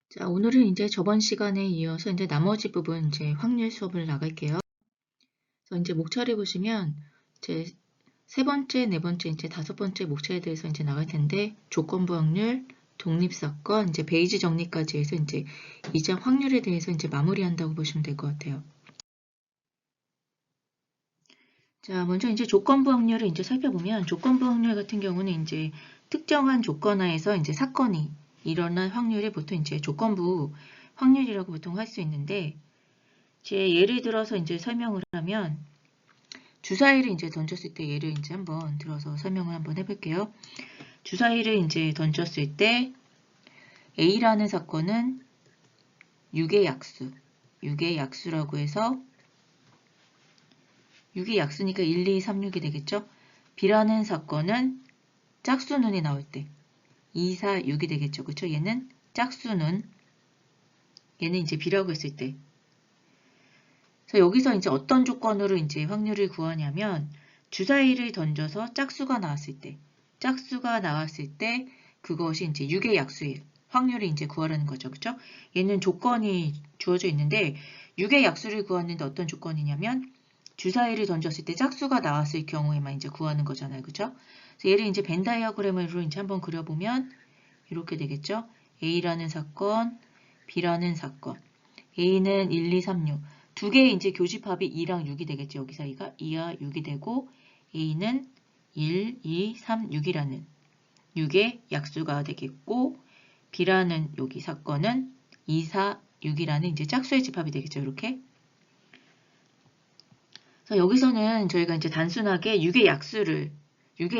자, 오늘은 이제 저번 시간에 이어서 이제 나머지 부분 이제 확률 수업을 나갈게요. 그래서 이제 목차를 보시면 이제 세 번째, 네 번째, 이제 다섯 번째 목차에 대해서 이제 나갈 텐데 조건부 확률, 독립사건, 이제 베이지 정리까지 해서 이제 이장 확률에 대해서 이제 마무리한다고 보시면 될 것 같아요. 자, 먼저 이제 조건부 확률을 이제 살펴보면 조건부 확률 같은 경우는 이제 특정한 조건 하에서 이제 사건이 일어날 확률이 보통 이제 조건부 확률이라고 보통 할 수 있는데, 제 예를 들어서 이제 설명을 하면 주사위를 이제 던졌을 때 예를 이제 한번 들어서 설명을 한번 해볼게요. 주사위를 이제 던졌을 때 A라는 사건은 6의 약수, 6의 약수라고 해서 6이 약수니까 1, 2, 3, 6이 되겠죠? B라는 사건은 짝수눈이 나올 때 2, 4, 6이 되겠죠. 그쵸? 얘는 짝수눈, 얘는 이제 B라고 했을 때. 그래서 여기서 이제 어떤 조건으로 이제 확률을 구하냐면 주사위를 던져서 짝수가 나왔을 때 그것이 이제 6의 약수예요. 확률을 이제 구하라는 거죠. 그쵸? 얘는 조건이 주어져 있는데 6의 약수를 구하는데 어떤 조건이냐면 주사위를 던졌을 때 짝수가 나왔을 경우에만 이제 구하는 거잖아요. 그쵸? 그래서 얘를 이제 벤 다이어그램으로 이제 한번 그려보면 이렇게 되겠죠? A라는 사건, B라는 사건. A는 1, 2, 3, 6. 두 개의 이제 교집합이 2랑 6이 되겠죠. 여기 사이가 2와 6이 되고 A는 1, 2, 3, 6이라는 6의 약수가 되겠고 B라는 여기 사건은 2, 4, 6이라는 이제 짝수의 집합이 되겠죠. 이렇게. 그래서 여기서는 저희가 이제 단순하게 6의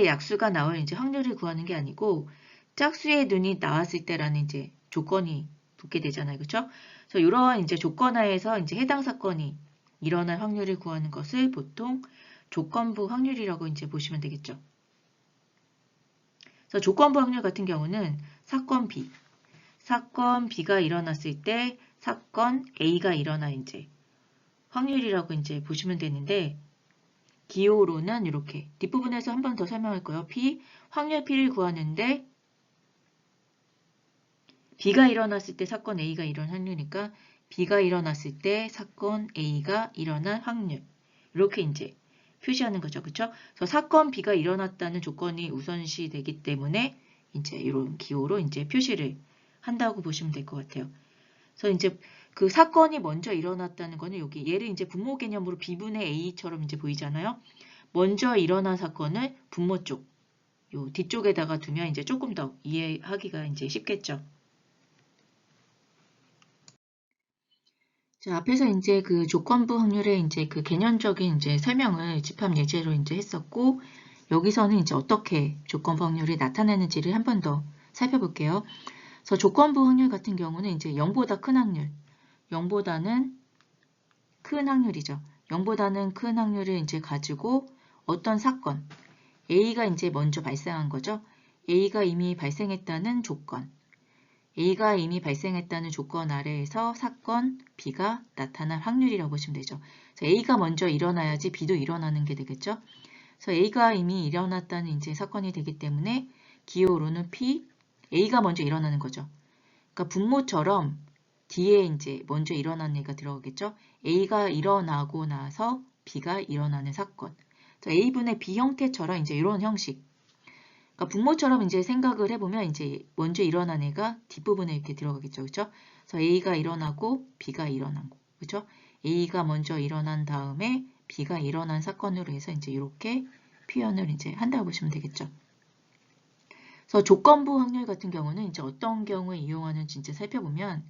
약수가 나올 이제 확률을 구하는 게 아니고 짝수의 눈이 나왔을 때라는 이제 조건이 붙게 되잖아요. 그렇죠? 그래서 이러한 이제 조건 하에서 이제 해당 사건이 일어날 확률을 구하는 것을 보통 조건부 확률이라고 이제 보시면 되겠죠. 그래서 조건부 확률 같은 경우는 사건 B가 일어났을 때 사건 A가 일어나 이제 확률이라고 이제 보시면 되는데 기호로는 이렇게 뒷부분에서 한 번 더 설명할 거예요. 확률 P를 구하는데 B가 일어났을 때 사건 A가 일어날 확률이니까 B가 일어났을 때 사건 A가 일어날 확률. 이렇게 이제 표시하는 거죠. 그쵸? 그래서 사건 B가 일어났다는 조건이 우선시 되기 때문에 이제 이런 기호로 이제 표시를 한다고 보시면 될 것 같아요. 그래서 이제 그 사건이 먼저 일어났다는 거는 여기 얘를 이제 분모 개념으로 B분의 A처럼 이제 보이잖아요. 먼저 일어난 사건을 분모 쪽, 요 뒤쪽에다가 두면 이제 조금 더 이해하기가 이제 쉽겠죠. 자, 앞에서 이제 그 조건부 확률의 이제 그 개념적인 이제 설명을 집합 예제로 이제 했었고, 여기서는 이제 어떻게 조건부 확률이 나타나는지를 한 번 더 살펴볼게요. 그래서 조건부 확률 같은 경우는 이제 0보다 큰 확률, 0보다는 큰 확률이죠. 0보다는 큰 확률을 이제 가지고 어떤 사건, A가 이제 먼저 발생한 거죠. A가 이미 발생했다는 조건, A가 이미 발생했다는 조건 아래에서 사건 B가 나타날 확률이라고 보시면 되죠. 그래서 A가 먼저 일어나야지 B도 일어나는 게 되겠죠. 그래서 A가 이미 일어났다는 이제 사건이 되기 때문에 기호로는 P, A가 먼저 일어나는 거죠. 그러니까 분모처럼 뒤에 이제 먼저 일어난 애가 들어가겠죠. A가 일어나고 나서 B가 일어나는 사건. A분의 B 형태처럼 이제 이런 형식. 그러니까 분모처럼 이제 생각을 해보면 이제 먼저 일어난 애가 뒷부분에 이렇게 들어가겠죠. 그렇죠? 그래서 A가 일어나고 B가 일어난 거. 그렇죠? A가 먼저 일어난 다음에 B가 일어난 사건으로 해서 이제 이렇게 표현을 이제 한다고 보시면 되겠죠. 그래서 조건부 확률 같은 경우는 이제 어떤 경우에 이용하는지 이제 살펴보면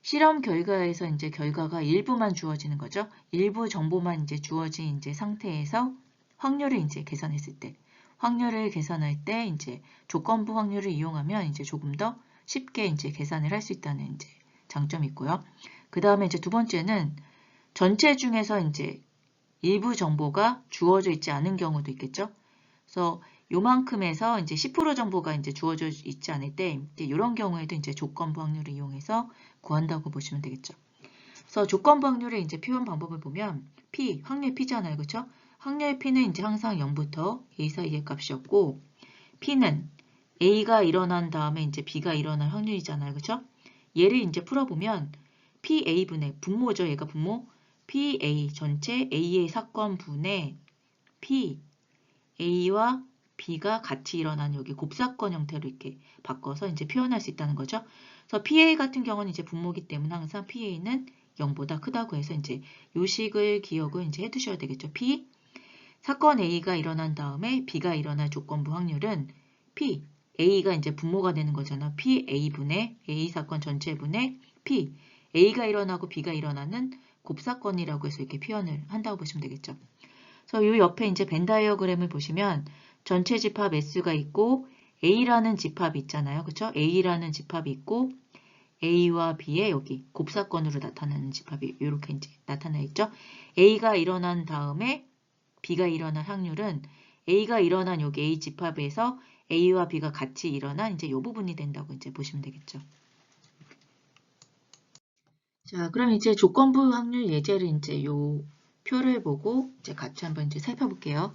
실험 결과에서 이제 결과가 일부만 주어지는 거죠. 일부 정보만 이제 주어진 이제 상태에서 확률을 이제 계산했을 때, 확률을 계산할 때 이제 조건부 확률을 이용하면 이제 조금 더 쉽게 이제 계산을 할 수 있다는 이제 장점이 있고요. 그 다음에 이제 두 번째는 전체 중에서 이제 일부 정보가 주어져 있지 않은 경우도 있겠죠. 그래서 요만큼에서 이제 10% 정도가 이제 주어져 있지 않을 때 이런 경우에도 이제 조건부 확률을 이용해서 구한다고 보시면 되겠죠. 그래서 조건부 확률의 이제 표현 방법을 보면 P, 확률 P잖아요. 그렇죠? 확률 P는 이제 항상 0부터 A 사이의 값이었고 P는 A가 일어난 다음에 이제 B가 일어날 확률이잖아요. 그렇죠? 얘를 이제 풀어보면 PA분의 분모죠. 얘가 분모. PA 전체 A의 사건 분의 P, A와 B가 같이 일어난 여기 곱사건 형태로 이렇게 바꿔서 이제 표현할 수 있다는 거죠. 그래서 PA 같은 경우는 이제 분모기 때문에 항상 PA는 0보다 크다고 해서 이제 요식을 기억을 이제 해두셔야 되겠죠. P, 사건 A가 일어난 다음에 B가 일어날 조건부 확률은 P, A가 이제 분모가 되는 거잖아. PA분의 A 사건 전체분의 P, A가 일어나고 B가 일어나는 곱사건이라고 해서 이렇게 표현을 한다고 보시면 되겠죠. 그래서 이 옆에 이제 벤 다이어그램을 보시면 전체 집합 S가 있고 A라는 집합이 있잖아요. 그렇죠? A라는 집합이 있고 A와 B의 여기 곱사건으로 나타나는 집합이 이렇게 이제 나타나 있죠. A가 일어난 다음에 B가 일어날 확률은 A가 일어난 여기 A 집합에서 A와 B가 같이 일어난 이제 이 부분이 된다고 이제 보시면 되겠죠. 자, 그럼 이제 조건부 확률 예제를 이제 요 표를 보고 이제 같이 한번 이제 살펴볼게요.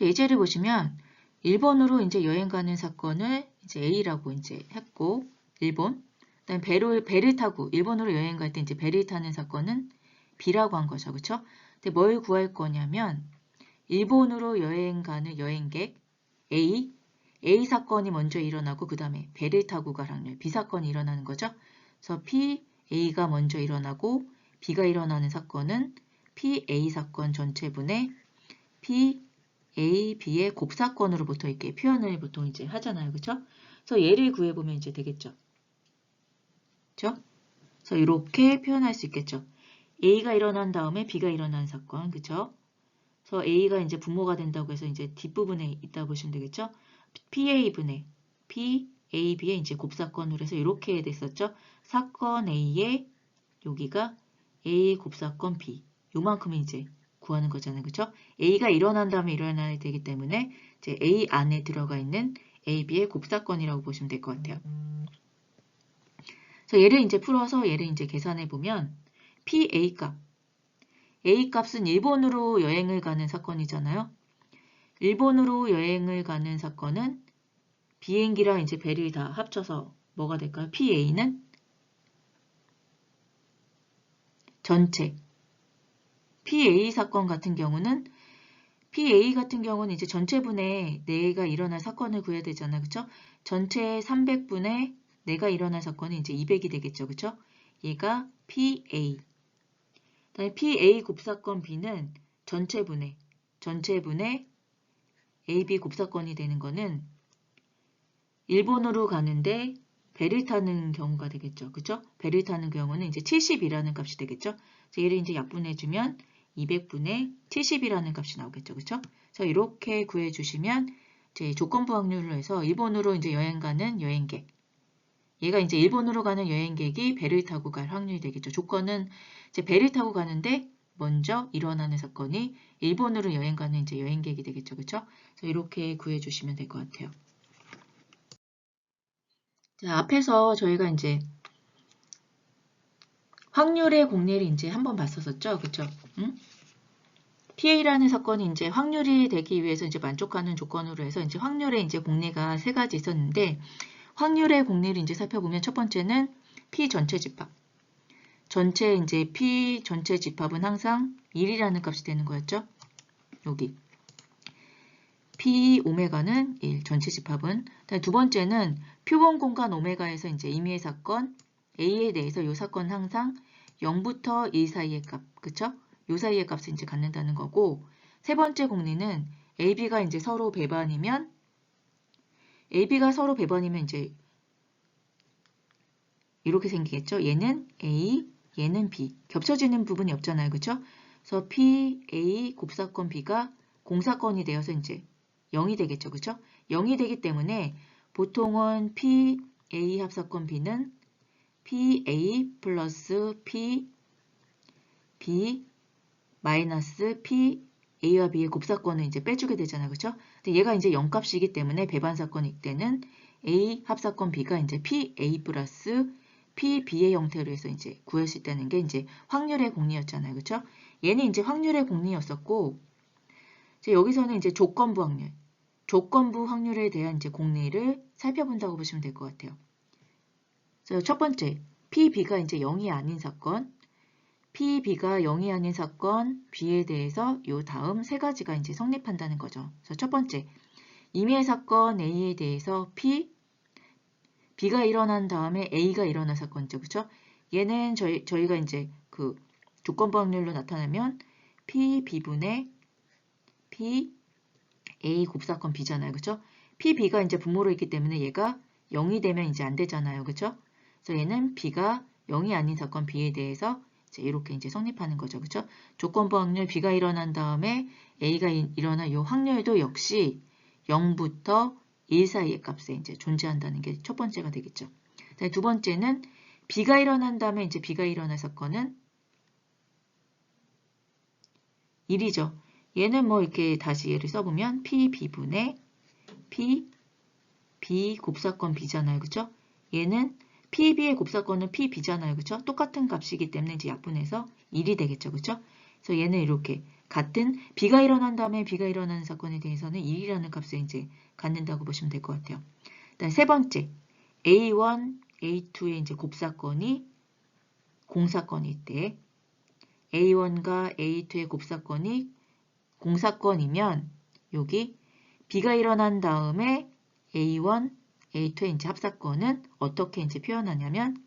예제를 보시면 일본으로 이제 여행 가는 사건을 이제 A라고 이제 했고 일본, 그다음에 배를 타고 일본으로 여행 갈 때 이제 배를 타는 사건은 B라고 한 거죠, 그렇죠? 근데 뭘 구할 거냐면 일본으로 여행 가는 여행객 A 사건이 먼저 일어나고 그 다음에 배를 타고 갈 확률 B 사건이 일어나는 거죠. 그래서 A가 먼저 일어나고 B가 일어나는 사건은 PA 사건 전체분의 B의 곱사건으로 보통 이렇게 표현을 보통 이제 하잖아요. 그렇죠? 그래서 얘를 구해보면 이제 되겠죠. 그렇죠? 그래서 이렇게 표현할 수 있겠죠. A가 일어난 다음에 B가 일어난 사건. 그렇죠? 그래서 A가 이제 분모가 된다고 해서 이제 뒷부분에 있다 보시면 되겠죠. PA분의 PAB의 이제 곱사건으로 해서 이렇게 됐었죠. 사건 A의 여기가 A 곱사건 B. 요만큼이 이제 구하는 거잖아요. 그렇죠? A가 일어난 다음에 일어나야 되기 때문에 이제 A 안에 들어가 있는 AB의 곱사건이라고 보시면 될 것 같아요. 그래서 얘를 이제 풀어서 얘를 이제 계산해 보면 PA 값. A 값은 일본으로 여행을 가는 사건이잖아요. 일본으로 여행을 가는 사건은 비행기랑 이제 배를 다 합쳐서 뭐가 될까요? PA는 전체. PA 사건 같은 경우는 이제 전체분의 4가 일어날 사건을 구해야 되잖아요. 그쵸? 전체 300분의 4가 일어날 사건은 이제 200이 되겠죠. 그쵸? 얘가 PA. 그다음에 PA 곱사건 B는 전체분의 AB 곱사건이 되는 거는 일본으로 가는데 배를 타는 경우가 되겠죠. 그쵸? 배를 타는 경우는 이제 70이라는 값이 되겠죠. 그래서 얘를 이제 약분해주면 200분의 70이라는 값이 나오겠죠. 그쵸? 그래서 이렇게 구해주시면 이제 조건부 확률로 해서 일본으로 이제 여행 가는 여행객. 얘가 이제 일본으로 가는 여행객이 배를 타고 갈 확률이 되겠죠. 조건은 이제 배를 타고 가는데 먼저 일어나는 사건이 일본으로 여행 가는 이제 여행객이 되겠죠. 그쵸? 그래서 이렇게 구해주시면 될 것 같아요. 자, 앞에서 저희가 이제 확률의 공례를 이제 한번 봤었죠. 그쵸? 응? PA라는 사건이 이제 확률이 되기 위해서 이제 만족하는 조건으로 해서 이제 확률의 이제 공례가 3가지 있었는데 확률의 공례를 이제 살펴보면 첫 번째는 P 전체 집합. P 전체 집합은 항상 1이라는 값이 되는 거였죠. 여기. P 오메가는 1, 전체 집합은. 두 번째는 표본 공간 오메가에서 이제 임의의 사건 A에 대해서 이 사건 항상 0부터 1 사이의 값, 그쵸? 요 사이의 값을 이제 갖는다는 거고, 세 번째 공리는 AB가 이제 서로 배반이면 이제 이렇게 생기겠죠? 얘는 A, 얘는 B. 겹쳐지는 부분이 없잖아요. 그쵸? 그래서 P, A, 곱사건 B가 공사건이 되어서 이제 0이 되겠죠. 그쵸? 0이 되기 때문에 보통은 P, A 합사건 B는 PA 플러스 P, B 마이너스 PA A와 B의 곱사건을 이제 빼주게 되잖아요. 그쵸? 근데 얘가 이제 0값이기 때문에 배반사건일 때는 A 합사건 B가 이제 PA 플러스 PB의 형태로 해서 이제 구했을 때는 게 이제 확률의 공리였잖아요. 그쵸? 얘는 이제 확률의 공리였었고, 이제 여기서는 이제 조건부 확률에 대한 이제 공리를 살펴본다고 보시면 될 것 같아요. 그래서 첫 번째, PB가 이제 0이 아닌 사건, PB가 0이 아닌 사건 B에 대해서 요 다음 세 가지가 이제 성립한다는 거죠. 그래서 첫 번째, 임의 사건 A에 대해서 B가 일어난 다음에 A가 일어난 사건이죠. 그렇죠? 얘는 저희가 이제 그 조건부 확률로 나타내면 PB분의 PA 곱사건 B잖아요. 그렇죠? PB가 이제 분모로 있기 때문에 얘가 0이 되면 이제 안 되잖아요. 그렇죠? 그래서 얘는 B가 0이 아닌 사건 B에 대해서 이렇게 이제 성립하는 거죠. 그렇죠? 조건부 확률 B가 일어난 다음에 A가 일어난 이 확률도 역시 0부터 1 사이의 값에 이제 존재한다는 게 첫 번째가 되겠죠. 두 번째는 B가 일어난 다음에 이제 B가 일어난 사건은 1이죠. 얘는 뭐 이렇게 다시 얘를 써보면 PB분의 PB 곱사건 B잖아요. 그쵸? 얘는 PB의 곱사건은 PB잖아요. 그쵸? 똑같은 값이기 때문에 이제 약분해서 1이 되겠죠. 그쵸? 그래서 얘는 이렇게 같은 B가 일어난 다음에 B가 일어나는 사건에 대해서는 1이라는 값을 이제 갖는다고 보시면 될 것 같아요. 그다음 세 번째, A1, A2의 이제 곱사건이 공사건일 때 A1과 A2의 곱사건이 공사건이면 여기 B가 일어난 다음에 A1, A2의 이제 합사건은 어떻게 이제 표현하냐면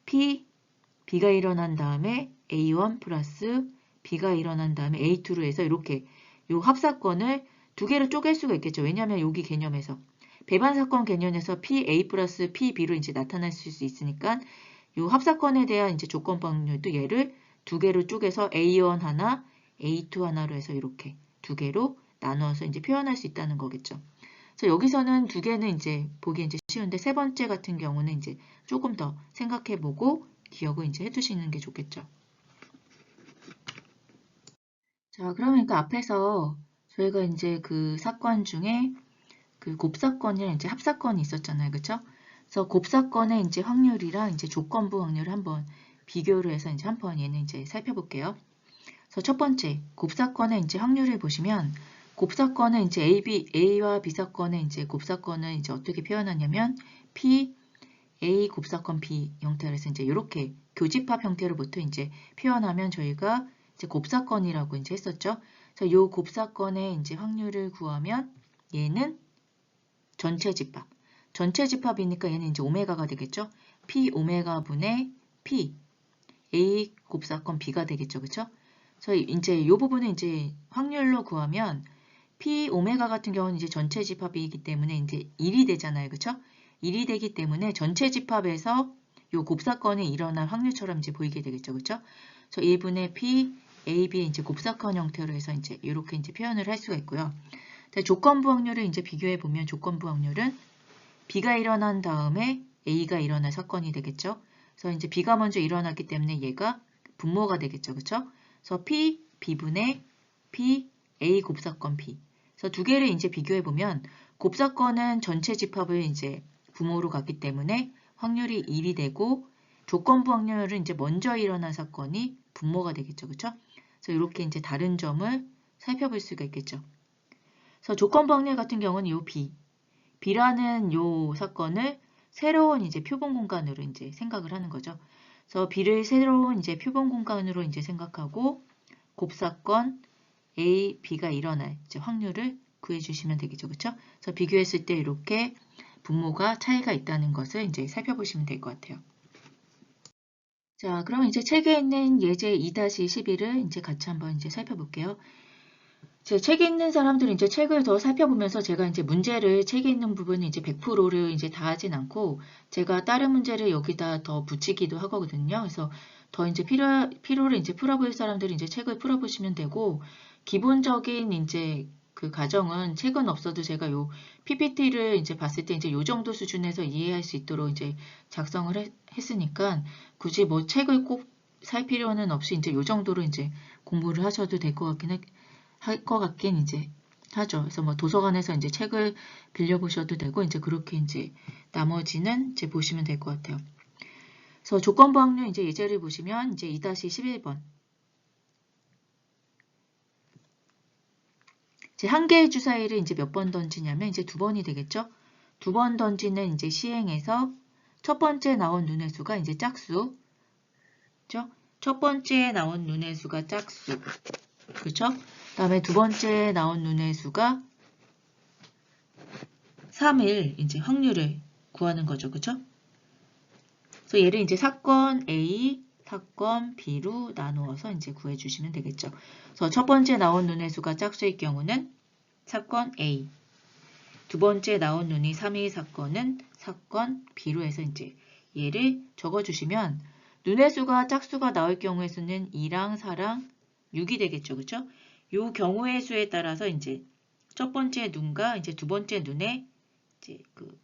B가 일어난 다음에 A1 플러스 B가 일어난 다음에 A2로 해서 이렇게 요 합사건을 두 개로 쪼갤 수가 있겠죠. 왜냐하면 여기 개념에서 배반사건 개념에서 PA 플러스 PB로 이제 나타날 수 있으니까 요 합사건에 대한 이제 조건부 확률도 얘를 두 개로 쪼개서 A1 하나, A2 하나로 해서 이렇게 두 개로 나누어서 이제 표현할 수 있다는 거겠죠. 그래서 여기서는 두 개는 이제 보기 이제 쉬운데 세 번째 같은 경우는 이제 조금 더 생각해보고 기억을 이제 해두시는 게 좋겠죠. 자, 그러니까 앞에서 저희가 이제 그 사건 중에 그 곱사건이랑 이제 합사건이 있었잖아요. 그쵸? 그래서 곱사건의 이제 확률이랑 이제 조건부 확률을 한번 비교를 해서 이제 한번 얘는 이제 살펴볼게요. 그래서 첫 번째, 곱사건의 이제 확률을 보시면 곱사건은 이제 A와 B사건의 이제 곱사건을 이제 어떻게 표현하냐면 A 곱사건 B 형태로 해서 이제 이렇게 교집합 형태로 보통 이제 표현하면 저희가 이제 곱사건이라고 이제 했었죠. 그래서 이 곱사건의 이제 확률을 구하면 얘는 전체 집합이니까 얘는 이제 오메가가 되겠죠. P 오메가 분의 P A 곱사건 B가 되겠죠. 그쵸? 그래서 이제 이 부분은 이제 확률로 구하면 P 오메가 같은 경우는 이제 전체 집합이기 때문에 이제 1이 되잖아요. 그쵸? 1이 되기 때문에 전체 집합에서 이 곱사건이 일어날 확률처럼 이제 보이게 되겠죠. 그쵸? 그래서 1분의 P, AB의 이제 곱사건 형태로 해서 이제 이렇게 이제 표현을 할 수가 있고요. 조건부 확률을 이제 비교해 보면 조건부 확률은 B가 일어난 다음에 A가 일어날 사건이 되겠죠. 그래서 이제 B가 먼저 일어났기 때문에 얘가 분모가 되겠죠. 그쵸? 그래서 B분의 P, A 곱사건 B. 그래서 두 개를 이제 비교해 보면 곱사건은 전체 집합을 이제 분모로 갔기 때문에 확률이 1이 되고 조건부 확률은 이제 먼저 일어난 사건이 분모가 되겠죠. 그쵸? 그래서 이렇게 이제 다른 점을 살펴볼 수가 있겠죠. 그래서 조건부 확률 같은 경우는 요 B라는 요 사건을 새로운 이제 표본 공간으로 이제 생각을 하는 거죠. 그래서 B를 새로운 이제 표본 공간으로 이제 생각하고 곱사건 A, B가 일어날 이제 확률을 구해주시면 되겠죠. 그렇죠? 그래서 비교했을 때 이렇게 분모가 차이가 있다는 것을 이제 살펴보시면 될 것 같아요. 자, 그럼 이제 책에 있는 예제 2-11을 이제 같이 한번 이제 살펴볼게요. 제 책에 있는 사람들은 이제 책을 더 살펴보면서 제가 이제 문제를 책에 있는 부분은 이제 100%를 이제 다 하진 않고 제가 다른 문제를 여기다 더 붙이기도 하거든요. 그래서 더 이제 필요를 이제 풀어볼 사람들은 이제 책을 풀어보시면 되고 기본적인 이제 그 과정은 책은 없어도 제가 요 PPT를 이제 봤을 때 이제 요 정도 수준에서 이해할 수 있도록 이제 작성을 했으니까 굳이 뭐 책을 꼭 살 필요는 없이 이제 요 정도로 이제 공부를 하셔도 될 것 같긴 할 것 같긴 이제 하죠. 그래서 뭐 도서관에서 이제 책을 빌려보셔도 되고, 이제 그렇게 이제 나머지는 이제 보시면 될 것 같아요. 그래서 조건부 확률 이제 예제를 보시면 이제 2-11번. 이제 한 개의 주사위를 이제 몇 번 던지냐면 이제 2번이 되겠죠. 2번 던지는 이제 시행에서 첫 번째 나온 눈의 수가 이제 짝수. 그죠? 첫 번째 나온 눈의 수가 짝수. 그렇죠? 그다음에 두 번째 나온 눈의 수가 3일 이제 확률을 구하는 거죠. 그렇죠? 그래서 얘를 이제 사건 A, 사건 B로 나누어서 이제 구해 주시면 되겠죠. 그래서 첫 번째 나온 눈의 수가 짝수일 경우는 사건 A, 두 번째 나온 눈이 3일 사건은 사건 B로 해서 이제 얘를 적어 주시면 눈의 수가 짝수가 나올 경우의 수는 2랑 4랑 6이 되겠죠. 그렇죠? 요 경우의 수에 따라서 이제 첫 번째 눈과 이제 두 번째 눈에 이제 그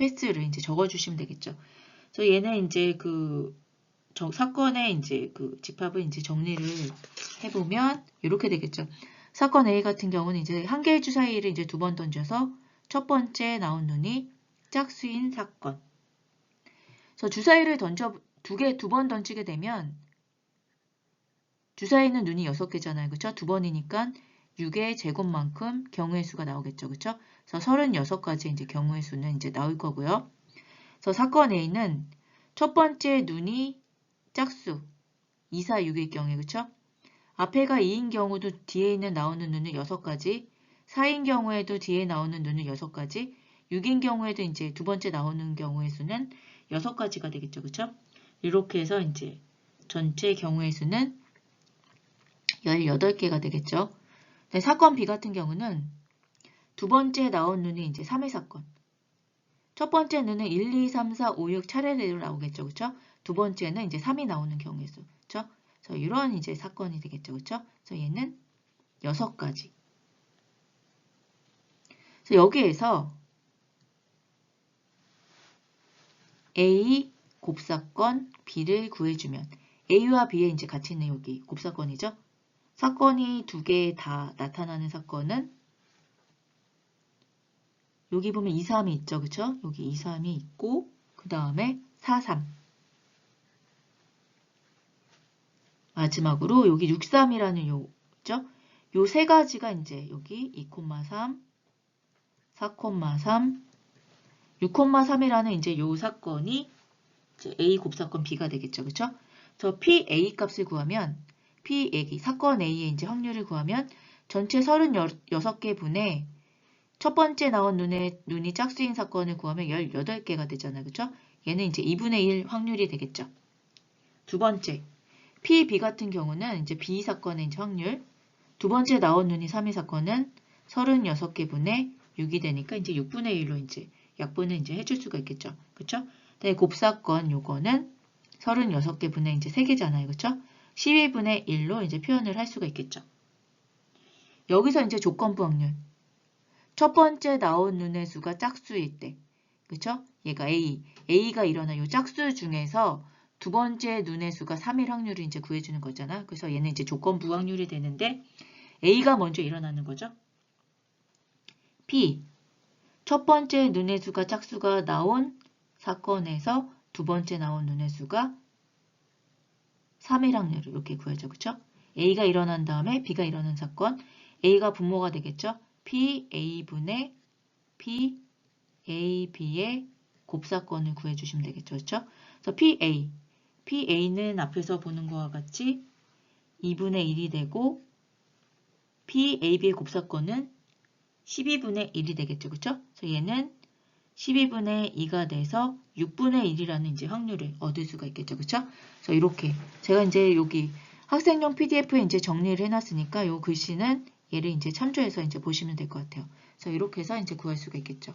횟수를 이제 적어 주시면 되겠죠. 그래서 얘는 이제 그 사건의 이제 그 집합을 이제 정리를 해보면 이렇게 되겠죠. 사건 A 같은 경우는 이제 한 개의 주사위를 이제 2번 던져서 첫 번째 나온 눈이 짝수인 사건. 그래서 주사위를 두 번 던지게 되면 주사위는 눈이 6개잖아요. 그쵸? 2번이니까 6의 제곱만큼 경우의 수가 나오겠죠. 그쵸? 그래서 36가지 이제 경우의 수는 이제 나올 거고요. 그래서 사건 A는 첫 번째 눈이 짝수 2, 4, 6일 경우에 그쵸? 앞에가 2인 경우도 뒤에 있는 나오는 눈은 6가지, 4인 경우에도 뒤에 나오는 눈은 6가지, 6인 경우에도 이제 두 번째 나오는 경우의 수는 6가지가 되겠죠. 그쵸? 이렇게 해서 이제 전체 경우의 수는 18개가 되겠죠. 네, 사건 B 같은 경우는 두 번째 나온 눈이 이제 3회 사건. 첫 번째 눈은 1, 2, 3, 4, 5, 6 차례대로 나오겠죠. 그쵸? 두 번째는 이제 3이 나오는 경우의 수. 그쵸? 그래서 이런 이제 사건이 되겠죠. 그쵸? 그래서 얘는 6가지. 그래서 여기에서 A 곱사건 B를 구해주면 A와 B에 이제 같이 있는 여기 곱사건이죠. 사건이 2개 다 나타나는 사건은 여기 보면 2, 3이 있죠. 그쵸? 여기 2, 3이 있고 그 다음에 4, 3 마지막으로 여기 6, 3이라는 요죠. 요 세 가지가 이제 여기 2,3, 4,3, 6,3이라는 이제 요 사건이 이제 A 곱사건 B가 되겠죠. 그쵸? 저 PA 값을 구하면 PA, 사건 A의 이제 확률을 구하면 전체 36개 분의 첫 번째 나온 눈이 짝수인 사건을 구하면 18개가 되잖아요. 그쵸? 얘는 이제 2분의 1 확률이 되겠죠. 두 번째, PB 같은 경우는 이제 B 사건의 이제 확률. 두 번째 나온 눈이 3위 사건은 36개 분의 6이 되니까 이제 6분의 1로 이제 약분을 이제 해줄 수가 있겠죠. 그쵸? 네, 곱사건 요거는 36개 분의 이제 3개잖아요. 그쵸? 12분의 1로 이제 표현을 할 수가 있겠죠. 여기서 이제 조건부 확률. 첫 번째 나온 눈의 수가 짝수일 때. 그쵸? 얘가 A. A가 일어나 요 짝수 중에서 두 번째 눈의 수가 3일 확률을 이제 구해주는 거잖아. 그래서 얘는 이제 조건부 확률이 되는데 A가 먼저 일어나는 거죠. B. 첫 번째 눈의 수가 짝수가 나온 사건에서 두 번째 나온 눈의 수가 3일 확률을 이렇게 구해줘. 그쵸? A가 일어난 다음에 B가 일어난 사건. A가 분모가 되겠죠. PA분의 PAB의 곱사건을 구해주시면 되겠죠. 그쵸? 그래서 PA는 앞에서 보는 것과 같이 2분의 1이 되고 PAB의 곱사건은 12분의 1이 되겠죠. 그쵸? 그래서 얘는 12분의 2가 돼서 6분의 1이라는 이제 확률을 얻을 수가 있겠죠. 그쵸? 그래서 이렇게 제가 이제 여기 학생용 PDF에 이제 정리를 해놨으니까 요 글씨는 얘를 이제 참조해서 이제 보시면 될 것 같아요. 그래서 이렇게 해서 이제 구할 수가 있겠죠.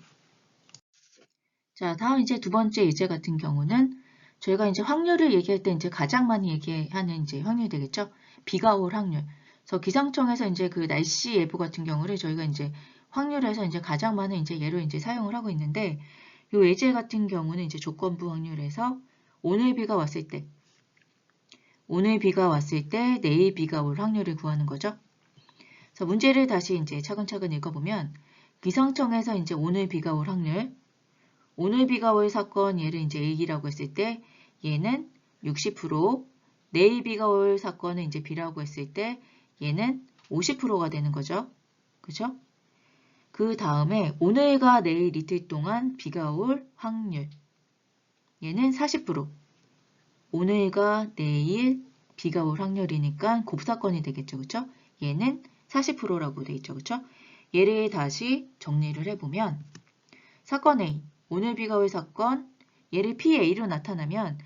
자, 다음 이제 두 번째 예제 같은 경우는 저희가 이제 확률을 얘기할 때 이제 가장 많이 얘기하는 이제 확률이 되겠죠. 비가 올 확률. 그래서 기상청에서 이제 그 날씨 예보 같은 경우를 저희가 이제 확률에서 이제 가장 많은 이제 예로 이제 사용을 하고 있는데 이 예제 같은 경우는 이제 조건부 확률에서 오늘 비가 왔을 때 내일 비가 올 확률을 구하는 거죠. 그래서 문제를 다시 이제 차근차근 읽어보면 기상청에서 이제 오늘 비가 올 확률, 오늘 비가 올 사건 얘를 이제 A라고 했을 때 얘는 60%, 내일 비가 올 사건은 이제 B라고 했을 때 얘는 50%가 되는 거죠. 그죠? 그 다음에 오늘과 내일 이틀 동안 비가 올 확률, 얘는 40%. 오늘과 내일 비가 올 확률이니까 곱사건이 되겠죠. 그쵸? 얘는 40%라고 돼 있죠. 그쵸? 얘를 다시 정리를 해보면 사건 A, 오늘 비가 올 사건, 얘를 PA로 나타나면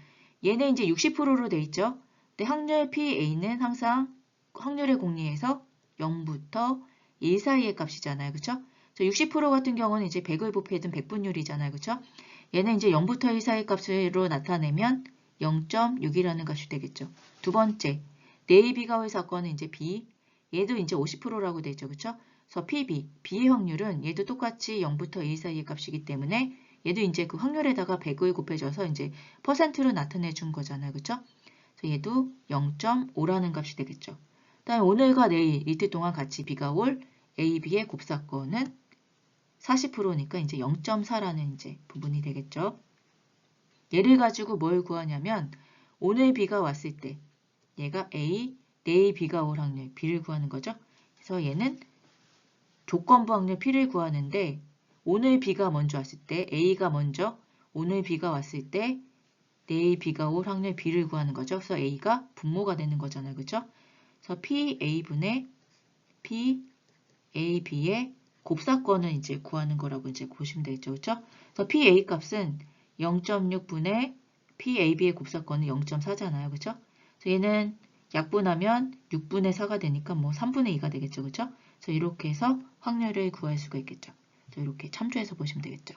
얘는 이제 60%로 돼 있죠. 근데 확률 PA는 항상 확률의 공리에서 0부터 1 사이의 값이잖아요. 그쵸? 60% 같은 경우는 이제 100을 곱해둔 백분율이잖아요. 그쵸? 얘는 이제 0부터 1 사이의 값으로 나타내면 0.6이라는 값이 되겠죠. 두 번째, 내일 비가 올 사건은 이제 B, 얘도 이제 50%라고 돼 있죠. 그쵸? 그래서 PB, B의 확률은 얘도 똑같이 0부터 1 사이의 값이기 때문에 얘도 이제 그 확률에다가 100을 곱해줘서 이제 퍼센트로 나타내 준 거잖아요. 그쵸? 그래서 얘도 0.5라는 값이 되겠죠. 그다음에 오늘과 내일 이틀 동안 같이 비가 올 A, B의 곱사건은 40%니까 이제 0.4라는 이제 부분이 되겠죠. 얘를 가지고 뭘 구하냐면 오늘 비가 왔을 때 얘가 A, 내일 비가 올 확률 B를 구하는 거죠. 그래서 얘는 조건부 확률 P를 구하는데 오늘 비가 먼저 왔을 때 A가 먼저 오늘 비가 왔을 때 내일 비가 올 확률 B를 구하는 거죠. 그래서 A가 분모가 되는 거잖아요. 그죠? 그래서 PA분의 PAB의 곱사건을 이제 구하는 거라고 이제 보시면 되겠죠. 그죠? 그래서 PA 값은 0.6분의 PAB의 곱사건은 0.4잖아요. 그죠? 그래서 얘는 약분하면 6분의 4가 되니까 뭐 3분의 2가 되겠죠. 그죠? 그래서 이렇게 해서 확률을 구할 수가 있겠죠. 그래서 이렇게 참조해서 보시면 되겠죠.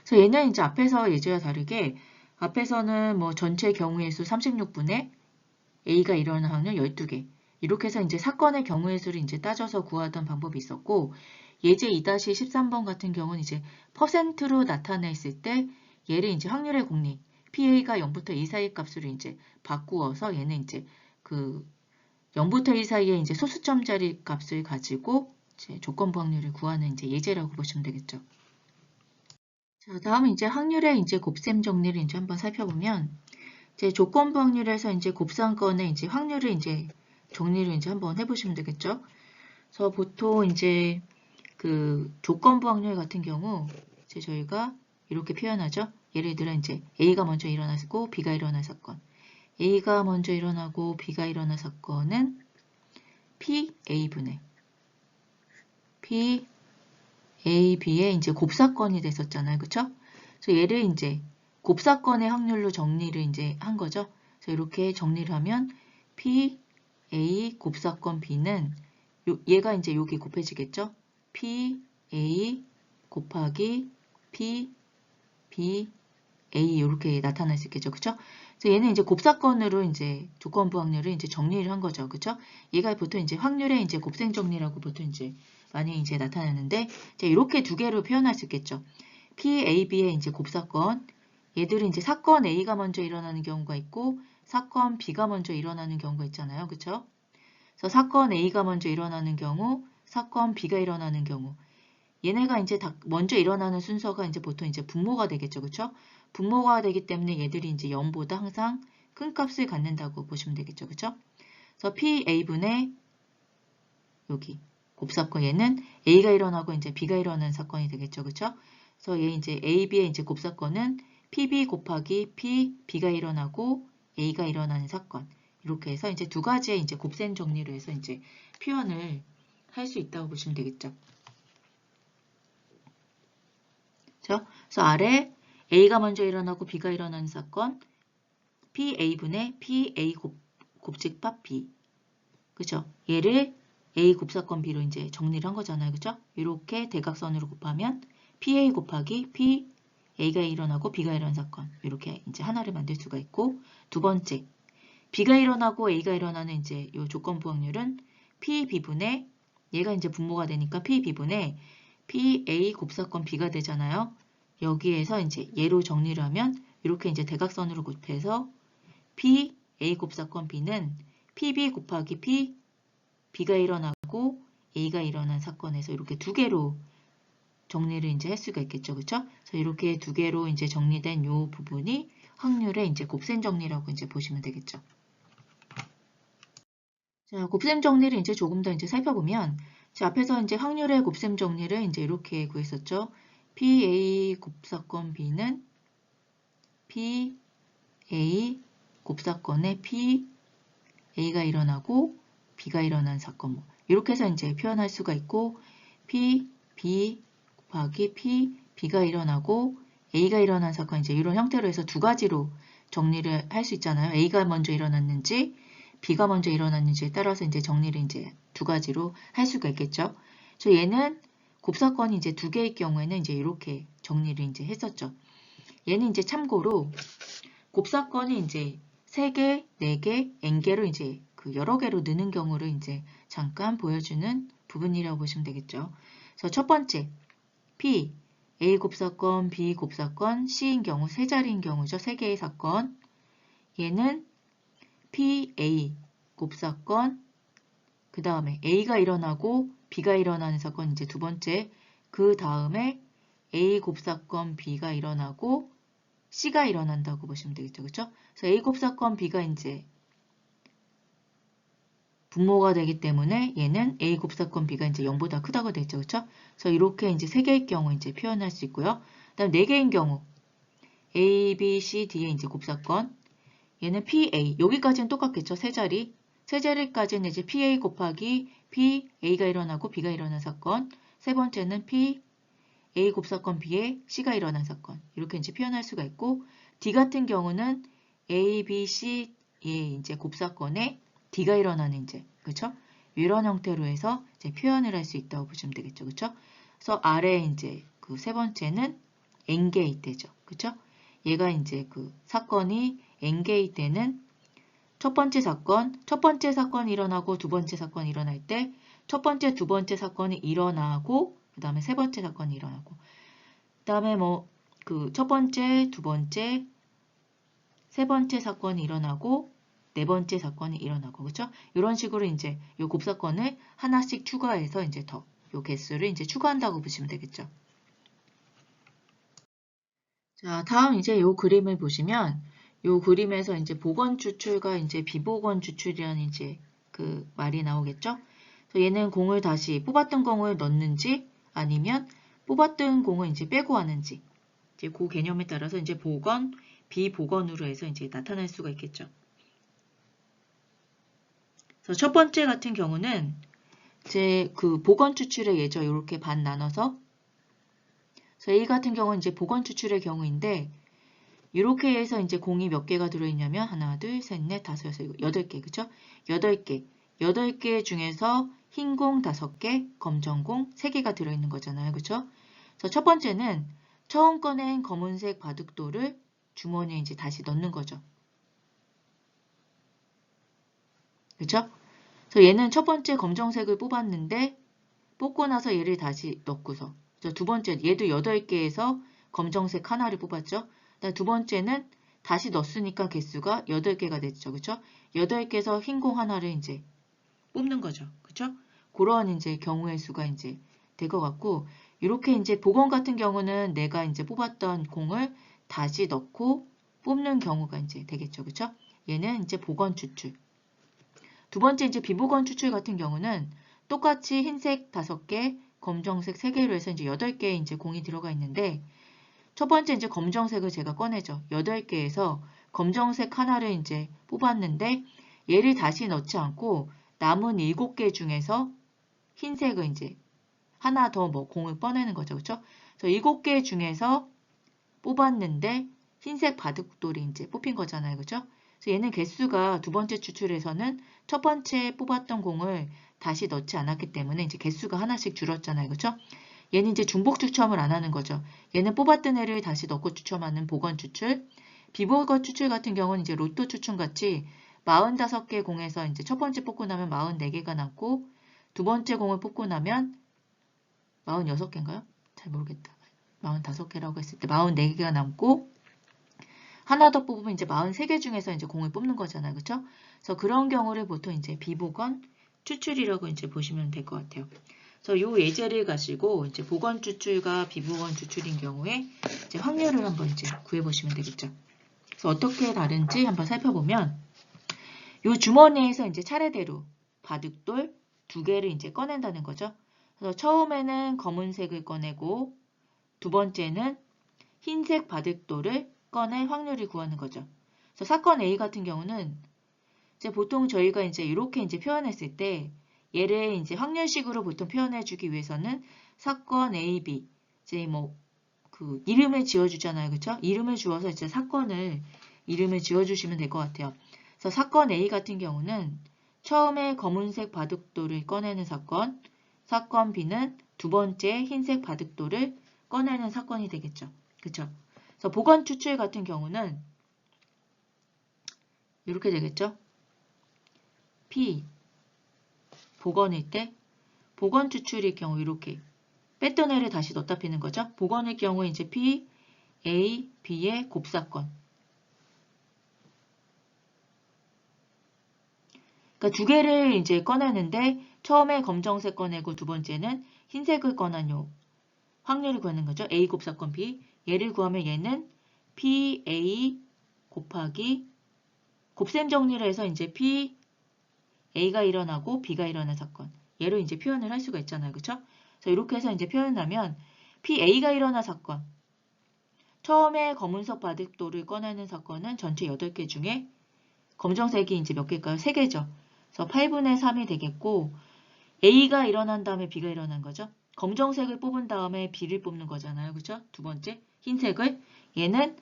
그래서 얘는 이제 앞에서 예제와 다르게 앞에서는 뭐 전체 경우의 수 36분의 A가 일어나는 확률 12개. 이렇게 해서 이제 사건의 경우의 수를 이제 따져서 구하던 방법이 있었고 예제 2-13번 같은 경우는 이제 퍼센트로 나타냈을 때 얘를 이제 확률의 공리 PA가 0부터 2 사이 값으로 이제 바꾸어서 얘는 이제 그 0부터 2 사이에 이제 소수점짜리 값을 가지고 이제 조건부 확률을 구하는 이제 예제라고 보시면 되겠죠. 자, 다음은 이제 확률의 이제 곱셈 정리를 이제 한번 살펴보면 이제 조건부 확률에서 이제 곱셈권의 이제 확률을 이제 정리를 이제 한번 해보시면 되겠죠. 그래서 보통 이제 그 조건부 확률 같은 경우 이제 저희가 이렇게 표현하죠. 예를 들어 이제 A가 먼저 일어나고 B가 일어난 사건. A가 먼저 일어나고 B가 일어난 사건은 PA분의 PAB의 이제 곱사건이 됐었잖아요. 그쵸? 그래서 얘를 이제 곱사건의 확률로 정리를 이제 한 거죠. 그래서 이렇게 정리를 하면 PA 곱사건 B는 얘가 이제 여기 곱해지겠죠? PA 곱하기 PBA 이렇게 나타날 수 있겠죠. 그쵸? 그래서 얘는 이제 곱사건으로 이제 조건부 확률을 이제 정리를 한 거죠. 그쵸? 얘가 보통 이제 확률의 이제 곱셈 정리라고 보통 이제 많이 이제 나타나는데 이렇게 두 개로 표현할 수 있겠죠. PAB의 이제 곱사건 얘들은 이제 사건 A가 먼저 일어나는 경우가 있고 사건 B가 먼저 일어나는 경우가 있잖아요. 그쵸? 그래서 사건 A가 먼저 일어나는 경우, 사건 B가 일어나는 경우 얘네가 이제 먼저 일어나는 순서가 이제 보통 이제 분모가 되겠죠. 그쵸? 분모가 되기 때문에 얘들이 이제 0보다 항상 큰 값을 갖는다고 보시면 되겠죠. 그쵸? 그래서 PA분의 여기 곱사건 얘는 A가 일어나고 이제 B가 일어나는 사건이 되겠죠. 그쵸? 그래서 얘 이제 A, B의 이제 곱사건은 PB 곱하기 P, B가 일어나고 A가 일어나는 사건. 이렇게 해서 이제 두 가지의 이제 곱셈 정리로 해서 이제 표현을 할 수 있다고 보시면 되겠죠. 그렇죠? 그래서 아래 A가 먼저 일어나고 B가 일어나는 사건 PA분의 PA 곱집합 B. 그죠? 얘를 A 곱사건 B로 이제 정리를 한 거잖아요. 그죠? 이렇게 대각선으로 곱하면 PA 곱하기 P A가 일어나고 B가 일어난 사건. 이렇게 이제 하나를 만들 수가 있고 두 번째 B가 일어나고 A가 일어나는 이제 요 조건부 확률은 PB분의 얘가 이제 분모가 되니까 PB분의 PA 곱사건 B가 되잖아요. 여기에서 이제 얘로 정리를 하면 이렇게 이제 대각선으로 곱해서 PA 곱사건 B는 PB 곱하기 B가 일어나고 A가 일어난 사건에서 이렇게 두 개로 정리를 이제 할 수가 있겠죠. 그쵸? 그래서 이렇게 두 개로 이제 정리된 요 부분이 확률의 이제 곱셈 정리라고 이제 보시면 되겠죠. 자, 곱셈 정리를 이제 조금 더 이제 살펴보면, 자, 앞에서 이제 확률의 곱셈 정리를 이제 이렇게 구했었죠. PA 곱사건 B는 PA 곱사건에 PA가 일어나고 B가 일어난 사건 뭐 이렇게 해서 이제 표현할 수가 있고, B 곱하기 B가 일어나고 A가 일어난 사건 이제 이런 형태로 해서 두 가지로 정리를 할 수 있잖아요. A가 먼저 일어났는지 B가 먼저 일어났는지에 따라서 이제 정리를 이제 두 가지로 할 수가 있겠죠. 그래서 얘는 곱사건이 이제 두 개일 경우에는 이제 이렇게 정리를 이제 했었죠. 얘는 이제 참고로 곱사건이 이제 3개, 4개, n개로 이제 그 여러 개로 느는 경우를 이제 잠깐 보여주는 부분이라고 보시면 되겠죠. 그래서 첫 번째 P, A 곱사건, B 곱사건, C인 경우 세 자리인 경우죠. 3개의 사건. 얘는 PA 곱사건, 그 다음에 A가 일어나고 B가 일어나는 사건 이제 두 번째, 그 다음에 A 곱사건 B가 일어나고 C가 일어난다고 보시면 되겠죠. 그렇죠? 그래서 A 곱사건 B가 이제 분모가 되기 때문에 얘는 A 곱사건 B가 이제 0보다 크다고 되죠. 그렇죠? 그래서 이렇게 이제 3개의 경우 이제 표현할 수 있고요. 그다음 4개인 경우 A, B, C, D의 이제 곱사건 얘는 PA 여기까지는 똑같겠죠. 세 자리까지는 이제 PA 곱하기 P, A가 일어나고 B가 일어난 사건. 세 번째는 P, A 곱사건 B에 C가 일어난 사건. 이렇게 이제 표현할 수가 있고 D 같은 경우는 A, B, C의 이제 곱사건에 D가 일어나는 이제 그렇죠? 이런 형태로 해서 이제 표현을 할 수 있다고 보시면 되겠죠. 그렇죠? 그래서 아래 이제 그 세 번째는 n개일 때죠. 그렇죠? 얘가 이제 그 사건이 n개일 때는 첫 번째 사건이 일어나고 두 번째 사건이 일어날 때 첫 번째, 두 번째 사건이 일어나고 그 다음에 세 번째 사건이 일어나고 그 다음에 뭐 그 첫 번째, 두 번째, 세 번째 사건이 일어나고 네 번째 사건이 일어나고 그렇죠? 이런 식으로 이제 요 곱사건을 하나씩 추가해서 이제 더 요 개수를 이제 추가한다고 보시면 되겠죠. 자, 다음 이제 요 그림을 보시면 요 그림에서 이제 복원 추출과 이제 비복원 추출이라는 이제 그 말이 나오겠죠? 그래서 얘는 공을 다시 뽑았던 공을 넣는지 아니면 뽑았던 공을 이제 빼고 하는지 이제 그 개념에 따라서 이제 복원, 비복원으로 해서 이제 나타날 수가 있겠죠. 그래서 첫 번째 같은 경우는 이제 그 복원 추출의 예죠. 이렇게 반 나눠서 그래서 A 같은 경우는 이제 복원 추출의 경우인데 이렇게 해서 이제 공이 몇 개가 들어있냐면 하나, 둘, 셋, 넷, 다섯, 여섯, 일곱, 8개 그쵸? 8개. 8개 중에서 흰 공 5개, 검정 공 3개가 들어있는 거잖아요. 그쵸? 그래서 첫 번째는 처음 꺼낸 검은색 바둑돌을 주머니에 이제 다시 넣는 거죠. 그쵸? 그래서 얘는 첫 번째 검정색을 뽑았는데 뽑고 나서 얘를 다시 넣고서 두 번째 얘도 8개에서 검정색 하나를 뽑았죠. 두 번째는 다시 넣었으니까 개수가 8개가 됐죠. 그쵸? 8개에서 흰 공 하나를 이제 뽑는 거죠. 그쵸? 그런 이제 경우의 수가 이제 될 것 같고 이렇게 이제 복원 같은 경우는 내가 이제 뽑았던 공을 다시 넣고 뽑는 경우가 이제 되겠죠. 그쵸? 얘는 이제 복원 추출. 두 번째 이제 비복원 추출 같은 경우는 똑같이 흰색 5개, 검정색 3개로 해서 이제 8개의 이제 공이 들어가 있는데 첫 번째 이제 검정색을 제가 꺼내죠. 8개에서 검정색 하나를 이제 뽑았는데 얘를 다시 넣지 않고 남은 7개 중에서 흰색을 이제 하나 더 뭐 공을 꺼내는 거죠. 그렇죠? 그래서 7개 중에서 뽑았는데 흰색 바둑돌이 이제 뽑힌 거잖아요. 그렇죠? 그래서 얘는 개수가 두 번째 추출에서는 첫 번째 뽑았던 공을 다시 넣지 않았기 때문에 이제 개수가 하나씩 줄었잖아요. 그렇죠? 얘는 이제 중복 추첨을 안 하는 거죠. 얘는 뽑았던 애를 다시 넣고 추첨하는 복원 추출. 비복원 추출 같은 경우는 이제 로또 추첨 같이 45개 공에서 이제 첫 번째 뽑고 나면 44개가 남고 두 번째 공을 뽑고 나면 46개인가요? 잘 모르겠다. 45개라고 했을 때 44개가 남고 하나 더 뽑으면 이제 43개 중에서 이제 공을 뽑는 거잖아요. 그렇죠? 그래서 그런 경우를 보통 이제 비복원 추출이라고 이제 보시면 될 것 같아요. 그래서 요 예제를 가지고 이제 보건 추출과 비보건 추출인 경우에 이제 확률을 한번 이제 구해 보시면 되겠죠. 그래서 어떻게 다른지 한번 살펴보면 요 주머니에서 이제 차례대로 바둑돌 2개를 이제 꺼낸다는 거죠. 그래서 처음에는 검은색을 꺼내고 두 번째는 흰색 바둑돌을 꺼낼 확률을 구하는 거죠. 그래서 사건 A 같은 경우는 이제 보통 저희가 이제 이렇게 이제 표현했을 때 얘를 이제 확률식으로 보통 표현해주기 위해서는 사건 A, B 이제 뭐 그 이름을 지어주잖아요, 그렇죠? 이름을 주어서 이제 사건을 이름을 지어주시면 될 것 같아요. 그래서 사건 A 같은 경우는 처음에 검은색 바둑돌을 꺼내는 사건, 사건 B는 두 번째 흰색 바둑돌을 꺼내는 사건이 되겠죠, 그렇죠? 그래서 보건 추출 같은 경우는 이렇게 되겠죠. P 보건일 때 보건 추출일 경우 이렇게 뺐던 애를 다시 넣다 피는 거죠. 보건일 경우 이제 P, A, B의 곱사건. 그러니까 두 개를 이제 꺼내는데 처음에 검정색 꺼내고 두 번째는 흰색을 꺼낸 요 확률을 구하는 거죠. A 곱사건 B. 얘를 구하면 얘는 P, A 곱하기 곱셈 정리를 해서 이제 P, A가 일어나고 B가 일어난 사건. 얘로 이제 표현을 할 수가 있잖아요. 그렇죠? 그래서 이렇게 해서 이제 표현하면 PA가 일어난 사건. 처음에 검은색 바둑돌을 꺼내는 사건은 전체 8개 중에 검정색이 이제 몇 개일까요? 3개죠. 그래서 8분의 3이 되겠고 A가 일어난 다음에 B가 일어난 거죠. 검정색을 뽑은 다음에 B를 뽑는 거잖아요. 그렇죠? 두 번째 흰색을 얘는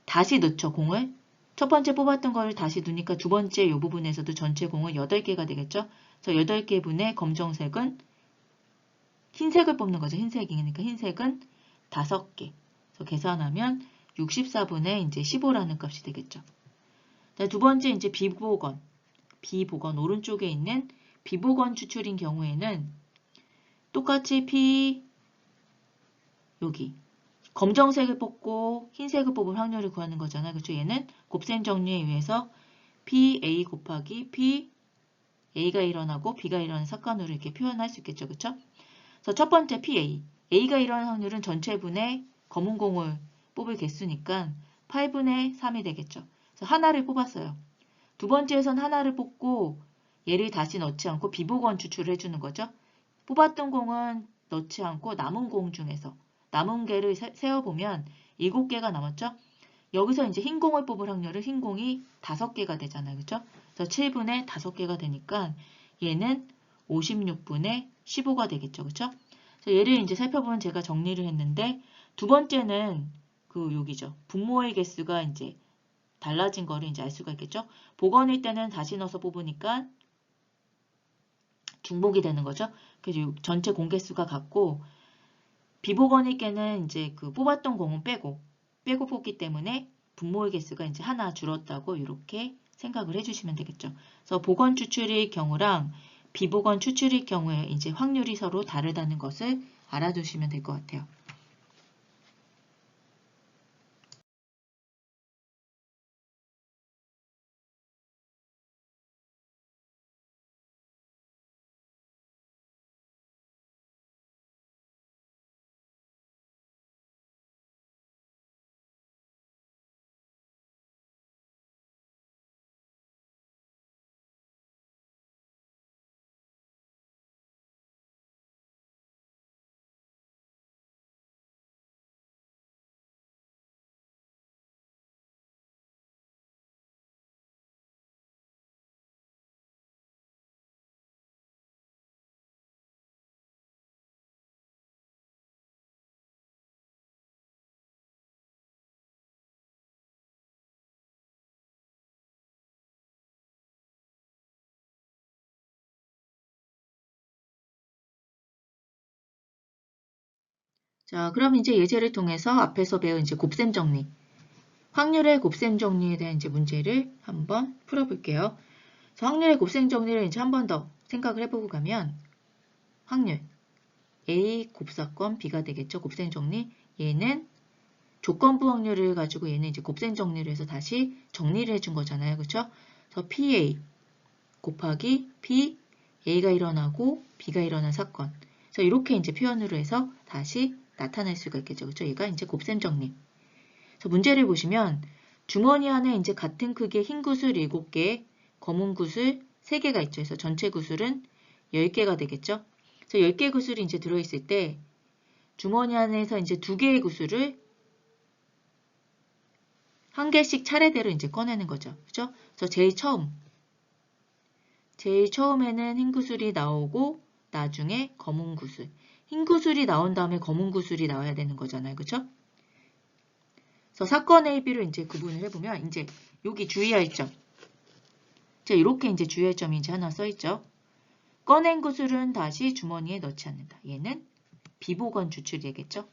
다시 넣죠. 공을. 첫 번째 뽑았던 거를 다시 두니까 두 번째 이 부분에서도 전체 공은 8개가 되겠죠. 그래서 8개 분의 검정색은 흰색을 뽑는 거죠. 흰색이니까 흰색은 5개. 그래서 계산하면 64분의 이제 15라는 값이 되겠죠. 두 번째 이제 비보건 오른쪽에 있는 비보건 추출인 경우에는 똑같이 P 여기 검정색을 뽑고 흰색을 뽑은 확률을 구하는 거잖아요. 그렇죠? 얘는 곱셈 정리에 의해서 PA 곱하기 P A가 일어나고 B가 일어나는 사건으로 이렇게 표현할 수 있겠죠. 그렇죠? 그래서 첫 번째 PA A가 일어나는 확률은 전체 분의 검은 공을 뽑을 개수니까 8분의 3이 되겠죠. 그래서 하나를 뽑았어요. 두 번째에선 하나를 뽑고 얘를 다시 넣지 않고 비보건 추출을 해주는 거죠. 뽑았던 공은 넣지 않고 남은 공 중에서 남은 개를 세어보면 7개가 남았죠. 여기서 이제 흰 공을 뽑을 확률은 흰 공이 5개가 되잖아요. 그렇죠? 그래서 7분의 5개가 되니까 얘는 56분의 15가 되겠죠. 그렇죠? 그래서 얘를 이제 살펴보면 제가 정리를 했는데 두 번째는 그 여기죠. 분모의 개수가 이제 달라진 거를 이제 알 수가 있겠죠. 보건일 때는 다시 넣어서 뽑으니까 중복이 되는 거죠. 그래서 전체 공개수가 같고 비보건일 때는 이제 그 뽑았던 공은 빼고 뽑기 때문에 분모의 개수가 이제 하나 줄었다고 이렇게 생각을 해주시면 되겠죠. 그래서 보건 추출일 경우랑 비보건 추출일 경우에 이제 확률이 서로 다르다는 것을 알아두시면 될 것 같아요. 자, 그럼 이제 예제를 통해서 앞에서 배운 이제 곱셈 정리, 확률의 곱셈 정리에 대한 이제 문제를 한번 풀어볼게요. 그래서 확률의 곱셈 정리를 이제 한 번 더 생각을 해보고 가면 확률 A 곱사건 B가 되겠죠. 곱셈 정리. 얘는 조건부 확률을 가지고 얘는 이제 곱셈 정리를 해서 다시 정리를 해준 거잖아요. 그렇죠? 그래서 PA 곱하기 P A가 일어나고 B가 일어난 사건. 그래서 이렇게 이제 표현으로 해서 다시 나타낼 수가 있겠죠. 그렇죠? 얘가 이제 곱셈 정리. 그래서 문제를 보시면 주머니 안에 이제 같은 크기의 흰 구슬 7개, 검은 구슬 3개가 있죠. 그래서 전체 구슬은 10개가 되겠죠. 그래서 10개 구슬이 이제 들어있을 때 주머니 안에서 이제 2개의 구슬을 한 개씩 차례대로 이제 꺼내는 거죠. 그죠? 그래서 제일 처음에는 흰 구슬이 나오고 나중에 검은 구슬. 흰 구슬이 나온 다음에 검은 구슬이 나와야 되는 거잖아요. 그죠? 그래서 사건 A, B로 이제 구분을 해보면 이제 여기 주의할 점. 자, 이렇게 이제 주의할 점이 이제 하나 써있죠. 꺼낸 구슬은 다시 주머니에 넣지 않는다. 얘는 비보건 추출이겠죠.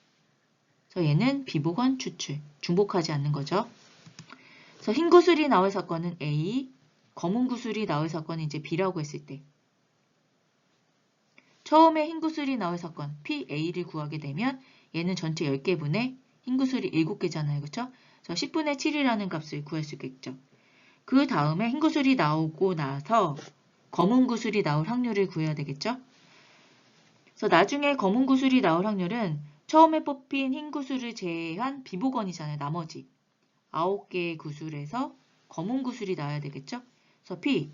그래서 얘는 비보건 추출. 중복하지 않는 거죠. 그래서 흰 구슬이 나올 사건은 A, 검은 구슬이 나올 사건은 이제 B라고 했을 때 처음에 흰 구슬이 나올 사건 PA를 구하게 되면 얘는 전체 10개분의 흰 구슬이 7개잖아요. 그렇죠? 그래서 10분의 7이라는 값을 구할 수 있겠죠. 그 다음에 흰 구슬이 나오고 나서 검은 구슬이 나올 확률을 구해야 되겠죠. 그래서 나중에 검은 구슬이 나올 확률은 처음에 뽑힌 흰 구슬을 제외한 비보건이잖아요. 나머지 9개의 구슬에서 검은 구슬이 나와야 되겠죠. 그래서 P,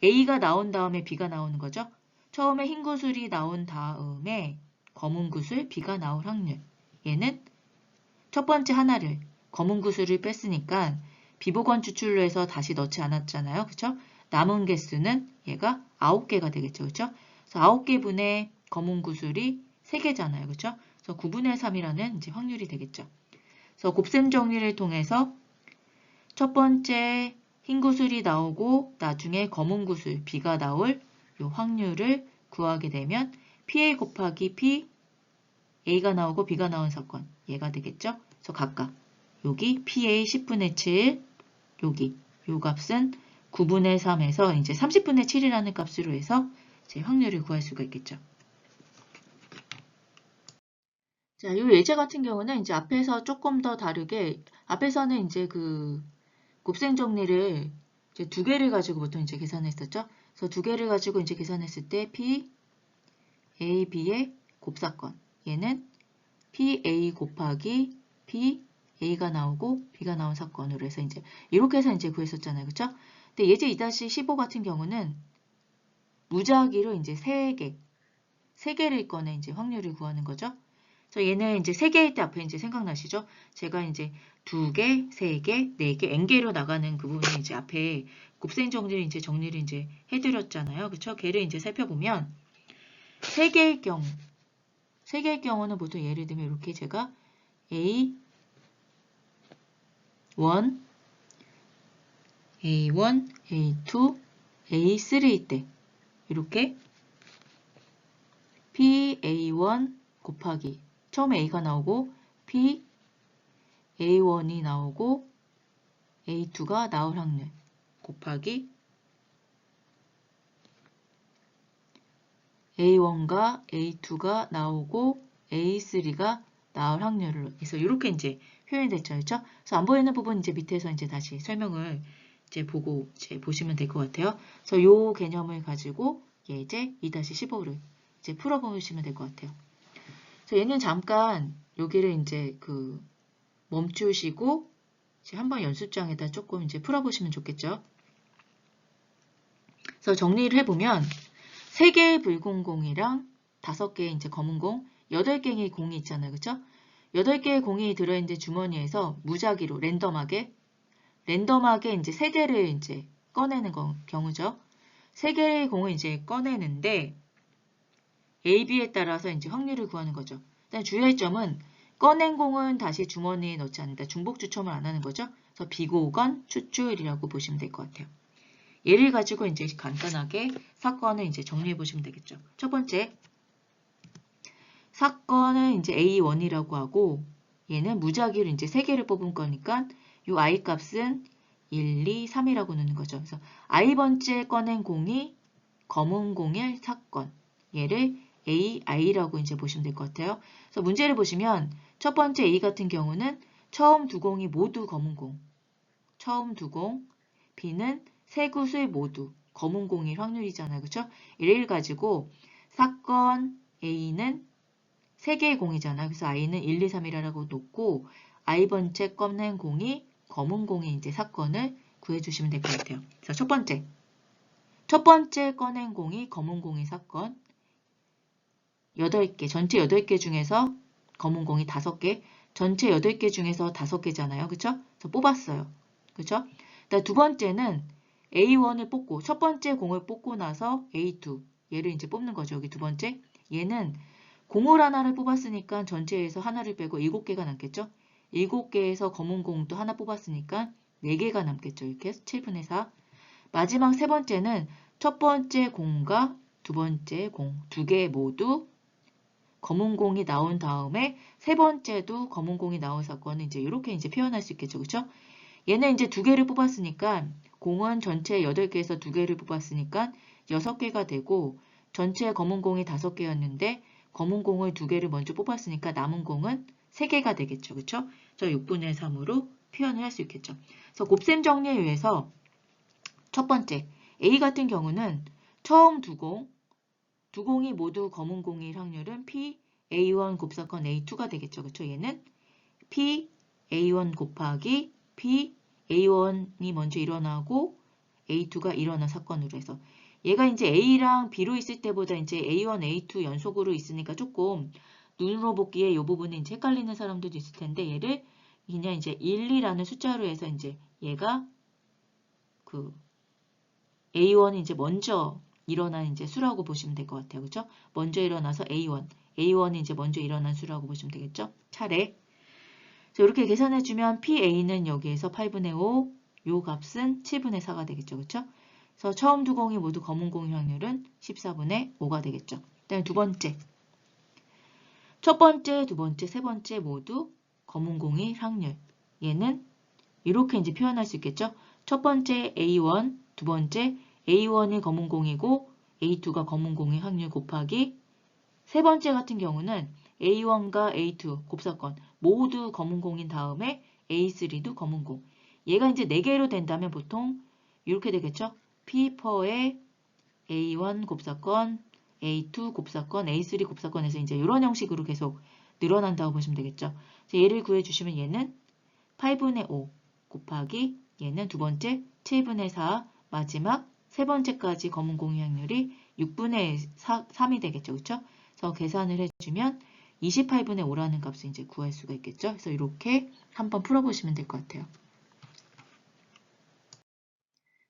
A가 나온 다음에 B가 나오는 거죠. 처음에 흰 구슬이 나온 다음에 검은 구슬, B가 나올 확률. 얘는 첫 번째 하나를 검은 구슬을 뺐으니까 비보건 추출로 해서 다시 넣지 않았잖아요. 그렇죠? 남은 개수는 얘가 9개가 되겠죠. 그렇죠? 그래서 9개분의 검은 구슬이 3개잖아요. 그렇죠? 그래서 9분의 3이라는 이제 확률이 되겠죠. 그래서 곱셈 정리를 통해서 첫 번째 흰 구슬이 나오고 나중에 검은 구슬 B가 나올 요 확률을 구하게 되면 PA 곱하기 P, A가 나오고 B가 나온 사건 얘가 되겠죠. 그래서 각각 여기 PA 10분의 7, 여기 요 값은 9분의 3에서 이제 30분의 7이라는 값으로 해서 제 확률을 구할 수가 있겠죠. 자, 이 예제 같은 경우는 이제 앞에서 조금 더 다르게 앞에서는 이제 그 곱셈 정리를 이제 2개를 가지고 보통 이제 계산했었죠. 그래서 2개를 가지고 이제 계산했을 때 P, A, B의 곱사건. 얘는 P, A 곱하기 P, A가 나오고 B가 나온 사건으로 해서 이제 이렇게 해서 이제 구했었잖아요. 그쵸? 근데 예제 2-15 같은 경우는 무작위로 이제 3개를 꺼내 이제 확률을 구하는 거죠. 그래서 얘는 이제 3개일 때 앞에 이제 생각나시죠? 제가 이제 2개, 3개, 4개, n개로 나가는 그 부분을 이제 앞에 곱셈 정리를 이제 해드렸잖아요. 그쵸? 걔를 이제 살펴보면 3개일 경우는 보통 예를 들면 이렇게 제가 A1, A2, A3일 때 이렇게 PA1 곱하기 처음에 A가 나오고 P A1이 나오고 A2가 나올 확률 곱하기 A1과 A2가 나오고 A3가 나올 확률로 해서 이렇게 이제 표현이 됐죠. 그렇죠? 그래서 안 보이는 부분 이제 밑에서 이제 다시 설명을 이제 보고 이제 보시면 될 것 같아요. 그래서 요 개념을 가지고 예제 2-15를 이제 풀어보시면 될 것 같아요. 그래서 얘는 잠깐 여기를 이제 그 멈추시고 이제 한번 연습장에다 조금 이제 풀어보시면 좋겠죠. 그래서 정리를 해보면 3개의 붉은 공이랑 5개의 이제 검은 공, 8개의 공이 있잖아요. 그쵸? 8개의 공이 들어있는 주머니에서 무작위로 랜덤하게 이제 3개를 이제 꺼내는 경우죠. 3개의 공을 이제 꺼내는데 A, B에 따라서 이제 확률을 구하는 거죠. 일단 주의할 점은 꺼낸 공은 다시 주머니에 넣지 않는다. 중복 추첨을 안 하는 거죠. 그래서 비고건 추출이라고 보시면 될 것 같아요. 얘를 가지고 이제 간단하게 사건을 이제 정리해 보시면 되겠죠. 첫 번째, 사건은 이제 A1이라고 하고 얘는 무작위로 이제 3개를 뽑은 거니까 이 I 값은 1, 2, 3이라고 넣는 거죠. 그래서 I번째 꺼낸 공이 검은 공일 사건. 얘를 AI라고 이제 보시면 될 것 같아요. 그래서 문제를 보시면 첫 번째 A 같은 경우는 처음 2공이 모두 검은 공. 처음 2공. B는 3구슬 모두 검은 공일 확률이잖아요. 그쵸? 얘를 가지고 사건 A는 3개의 공이잖아요. 그래서 I는 1, 2, 3이라고 놓고 I번째 꺼낸 공이 검은 공의 이제 사건을 구해주시면 될 것 같아요. 그래서 첫 번째 꺼낸 공이 검은 공의 사건 8개, 전체 8개 중에서 검은 공이 5개, 전체 8개 중에서 5개잖아요. 그쵸? 그래서 뽑았어요. 그쵸? 두 번째는 A1을 뽑고, 첫 번째 공을 뽑고 나서 A2, 얘를 이제 뽑는 거죠. 여기 두 번째. 얘는 공을 하나를 뽑았으니까 전체에서 하나를 빼고 7개가 남겠죠? 7개에서 검은 공도 하나 뽑았으니까 4개가 남겠죠. 이렇게 7분의 4. 마지막 세 번째는 첫 번째 공과 두 번째 공, 2개 모두 검은 공이 나온 다음에 세 번째도 검은 공이 나온 사건은 이제 이렇게 이제 표현할 수 있겠죠. 그쵸? 얘는 이제 2개를 뽑았으니까 공은 전체 8개에서 2개를 뽑았으니까 6개가 되고 전체 검은 공이 5개였는데 검은 공을 2개를 먼저 뽑았으니까 남은 공은 3개가 되겠죠. 그쵸? 저 6분의 3으로 표현을 할 수 있겠죠. 그래서 곱셈 정리에 의해서 첫 번째 A 같은 경우는 처음 두 공이 모두 검은 공일 확률은 P A1 곱사건 A2가 되겠죠. 그쵸? 얘는 P A1 곱하기 P A1이 먼저 일어나고 A2가 일어난 사건으로 해서 얘가 이제 A랑 B로 있을 때보다 이제 A1, A2 연속으로 있으니까 조금 눈으로 보기에 이 부분이 이제 헷갈리는 사람들도 있을 텐데 얘를 그냥 이제 1, 2라는 숫자로 해서 이제 얘가 그 A1이 이제 먼저 일어난 이제 수라고 보시면 될 것 같아요. 그죠? 먼저 일어나서 A1이 이제 먼저 일어난 수라고 보시면 되겠죠? 차례. 자, 이렇게 계산해주면 PA는 여기에서 8분의 5, 요 값은 7분의 4가 되겠죠. 그쵸? 그래서 처음 두 공이 모두 검은 공의 확률은 14분의 5가 되겠죠. 그다음에 두 번째. 첫 번째, 두 번째, 세 번째 모두 검은 공의 확률. 얘는 이렇게 이제 표현할 수 있겠죠. 첫 번째 A1, 두 번째 A1이 검은 공이고 A2가 검은 공의 확률 곱하기 세 번째 같은 경우는 A1과 A2 곱사건 모두 검은 공인 다음에 A3도 검은 공. 얘가 이제 4개로 된다면 보통 이렇게 되겠죠. P4에 A1 곱사건, A2 곱사건, A3 곱사건에서 이제 이런 형식으로 계속 늘어난다고 보시면 되겠죠. 얘를 구해주시면 얘는 8분의 5 곱하기 얘는 두 번째 7분의 4 마지막 세 번째까지 검은 공의 확률이 6분의 3이 되겠죠. 그렇죠? 그래서 계산을 해주면 28분의 5라는 값을 이제 구할 수가 있겠죠. 그래서 이렇게 한번 풀어보시면 될 것 같아요.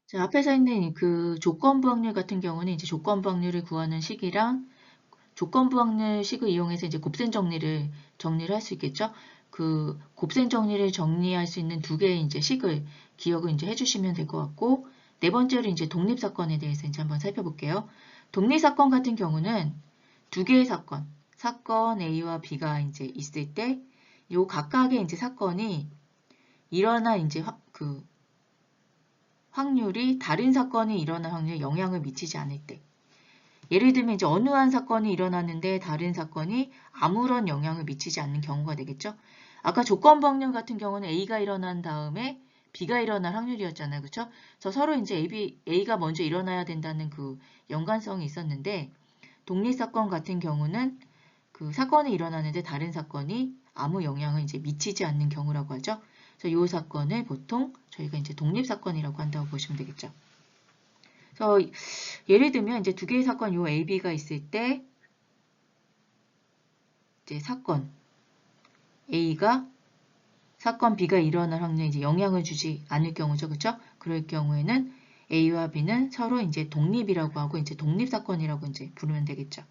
자, 앞에서 있는 그 조건부 확률 같은 경우는 이제 조건부 확률을 구하는 식이랑 조건부 확률 식을 이용해서 이제 곱셈 정리를 할 수 있겠죠. 그 곱셈 정리를 정리할 수 있는 두 개의 이제 식을 기억을 이제 해주시면 될 것 같고, 네 번째로 이제 독립사건에 대해서 이제 한번 살펴볼게요. 독립사건 같은 경우는 두 개의 사건 A와 B가 이제 있을 때, 요 각각의 이제 사건이 일어난 이제 그 확률이 다른 사건이 일어날 확률에 영향을 미치지 않을 때, 예를 들면 이제 어느 한 사건이 일어났는데 다른 사건이 아무런 영향을 미치지 않는 경우가 되겠죠. 아까 조건부 확률 같은 경우는 A가 일어난 다음에 B가 일어날 확률이었잖아요. 그렇죠? 그래서 서로 이제 A가 먼저 일어나야 된다는 그 연관성이 있었는데, 독립사건 같은 경우는 그 사건이 일어나는데 다른 사건이 아무 영향을 이제 미치지 않는 경우라고 하죠. 그래서 이 사건을 보통 저희가 이제 독립사건이라고 한다고 보시면 되겠죠. 그래서 예를 들면 이제 두 개의 사건 요 A, B가 있을 때 이제 사건 A가 사건 B가 일어날 확률에 이제 영향을 주지 않을 경우죠. 그렇죠? 그럴 경우에는 A와 B는 서로 이제 독립이라고 하고 이제 독립사건이라고 이제 부르면 되겠죠.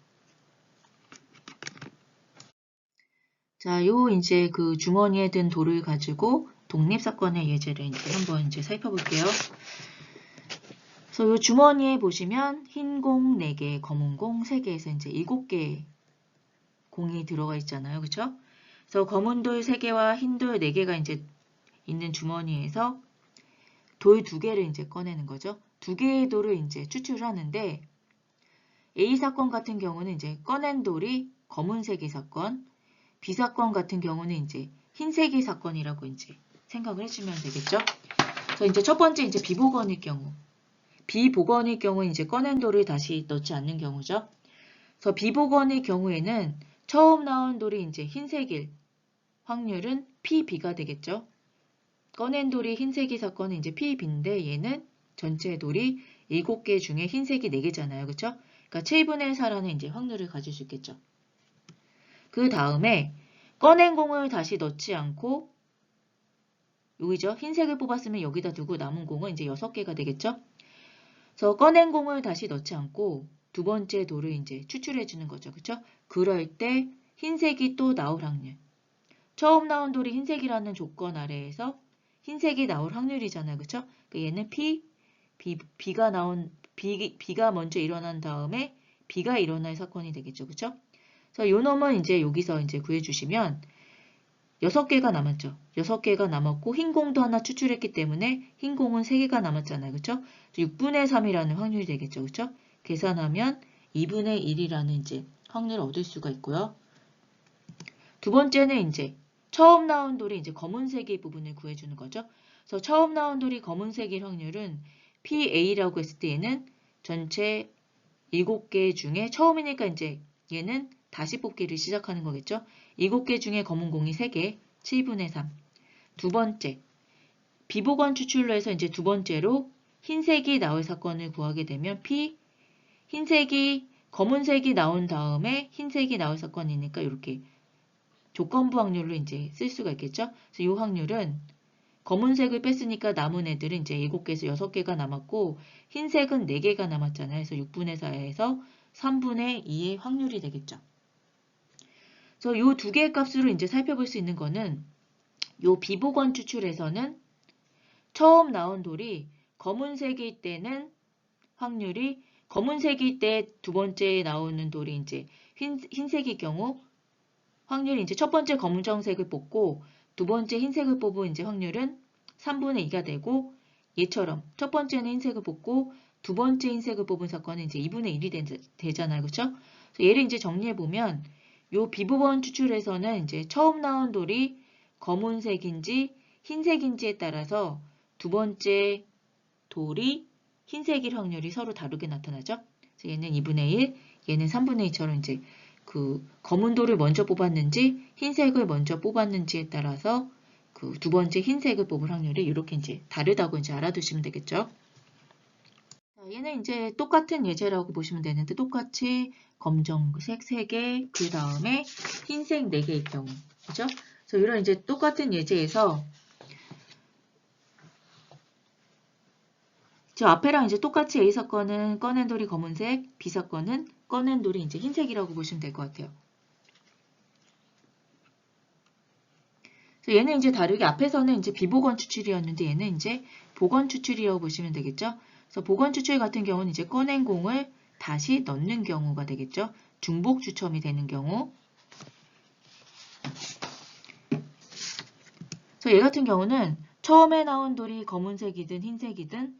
자, 요 이제 그 주머니에 든 돌을 가지고 독립사건의 예제를 이제 한번 이제 살펴볼게요. 그래서 이 주머니에 보시면 흰 공 4개, 검은 공 3개에서 이제 7개 공이 들어가 있잖아요. 그렇죠? 그래서 검은 돌 3개와 흰 돌 4개가 이제 있는 주머니에서 돌 2개를 이제 꺼내는 거죠. 2개의 돌을 이제 추출하는데 A 사건 같은 경우는 이제 꺼낸 돌이 검은색의 사건, B 사건 같은 경우는 이제 흰색의 사건이라고 이제 생각을 해주면 되겠죠. 그래서 이제 첫 번째 이제 비보건일 경우 비복원의 경우는 이제 꺼낸 돌을 다시 넣지 않는 경우죠. 그래서 비복원의 경우에는 처음 나온 돌이 이제 흰색일 확률은 PB가 되겠죠. 꺼낸 돌이 흰색이 사건은 이제 PB인데 얘는 전체 돌이 7개 중에 흰색이 4개잖아요. 그쵸? 그러니까 7분의 4라는 이제 확률을 가질 수 있겠죠. 그 다음에 꺼낸 공을 다시 넣지 않고 여기죠. 흰색을 뽑았으면 여기다 두고 남은 공은 이제 6개가 되겠죠. 그래서 꺼낸 공을 다시 넣지 않고 두 번째 돌을 이제 추출해 주는 거죠. 그쵸? 그럴 때 흰색이 또 나올 확률. 처음 나온 돌이 흰색이라는 조건 아래에서 흰색이 나올 확률이잖아요. 그쵸? 얘는 B가 먼저 일어난 다음에 B가 일어날 사건이 되겠죠. 그쵸? 그래서 요 놈은 이제 여기서 이제 구해주시면 6개가 남았죠. 6개가 남았고 흰 공도 하나 추출했기 때문에 흰 공은 3개가 남았잖아요. 그쵸? 6분의 3이라는 확률이 되겠죠. 그쵸? 계산하면 2분의 1이라는 이제 확률을 얻을 수가 있고요. 두 번째는 이제 처음 나온 돌이 이제 검은색의 부분을 구해주는 거죠. 그래서 처음 나온 돌이 검은색일 확률은 PA라고 했을 때 얘는 전체 7개 중에 처음이니까 이제 얘는 다시 뽑기를 시작하는 거겠죠. 7개 중에 검은 공이 3개, 7분의 3. 두 번째, 비복원 추출로 해서 이제 두 번째로 흰색이 나올 사건을 구하게 되면 검은색이 나온 다음에 흰색이 나올 사건이니까 이렇게 조건부 확률로 이제 쓸 수가 있겠죠. 그래서 이 확률은 검은색을 뺐으니까 남은 애들은 이제 7개에서 6개가 남았고 흰색은 4개가 남았잖아요. 그래서 6분의 4에서 3분의 2의 확률이 되겠죠. 그래서 이 두 개의 값으로 이제 살펴볼 수 있는 거는 이 비복원 추출에서는 처음 나온 돌이 검은색일 때는 확률이 검은색일 때 두 번째 나오는 돌이 이제 흰색일 경우 확률이 이제 첫 번째 검정색을 뽑고 두 번째 흰색을 뽑은 이제 확률은 3분의 2가 되고 얘처럼 첫 번째는 흰색을 뽑고 두 번째 흰색을 뽑은 사건은 이제 2분의 1이 되잖아요. 그렇죠? 얘를 이제 정리해 보면 요 비복원 추출에서는 이제 처음 나온 돌이 검은색인지 흰색인지에 따라서 두 번째 돌이 흰색일 확률이 서로 다르게 나타나죠. 그래서 얘는 2분의 1, 얘는 3분의 2처럼 이제 그 검은 돌을 먼저 뽑았는지 흰색을 먼저 뽑았는지에 따라서 그 두 번째 흰색을 뽑을 확률이 이렇게 이제 다르다고 이제 알아두시면 되겠죠. 자, 얘는 이제 똑같은 예제라고 보시면 되는데 똑같이 검정색 3개, 그 다음에 흰색 4개일 경우, 그죠? 그래서 이런 이제 똑같은 예제에서 저 앞에랑 이제 똑같이 A 사건은 꺼낸 돌이 검은색, B 사건은 꺼낸 돌이 이제 흰색이라고 보시면 될 것 같아요. 그래서 얘는 이제 다르게 앞에서는 이제 비복원 추출이었는데 얘는 이제 복원 추출이라고 보시면 되겠죠. 그래서 복원 추출 같은 경우는 이제 꺼낸 공을 다시 넣는 경우가 되겠죠. 중복 추첨이 되는 경우. 그래서 얘 같은 경우는 처음에 나온 돌이 검은색이든 흰색이든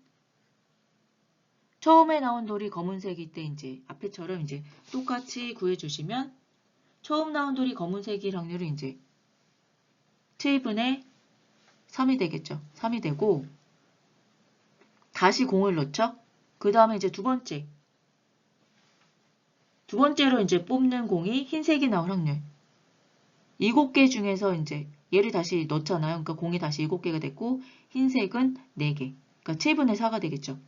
처음에 나온 돌이 검은색일 때 이제 앞에처럼 이제 똑같이 구해주시면 처음 나온 돌이 검은색일 확률은 이제 7분의 3이 되겠죠. 3이 되고 다시 공을 넣죠. 그 다음에 이제 두 번째로 이제 뽑는 공이 흰색이 나올 확률. 7개 중에서 이제 얘를 다시 넣잖아요. 그러니까 공이 다시 7개가 됐고 흰색은 4개. 그러니까 7분의 4가 되겠죠.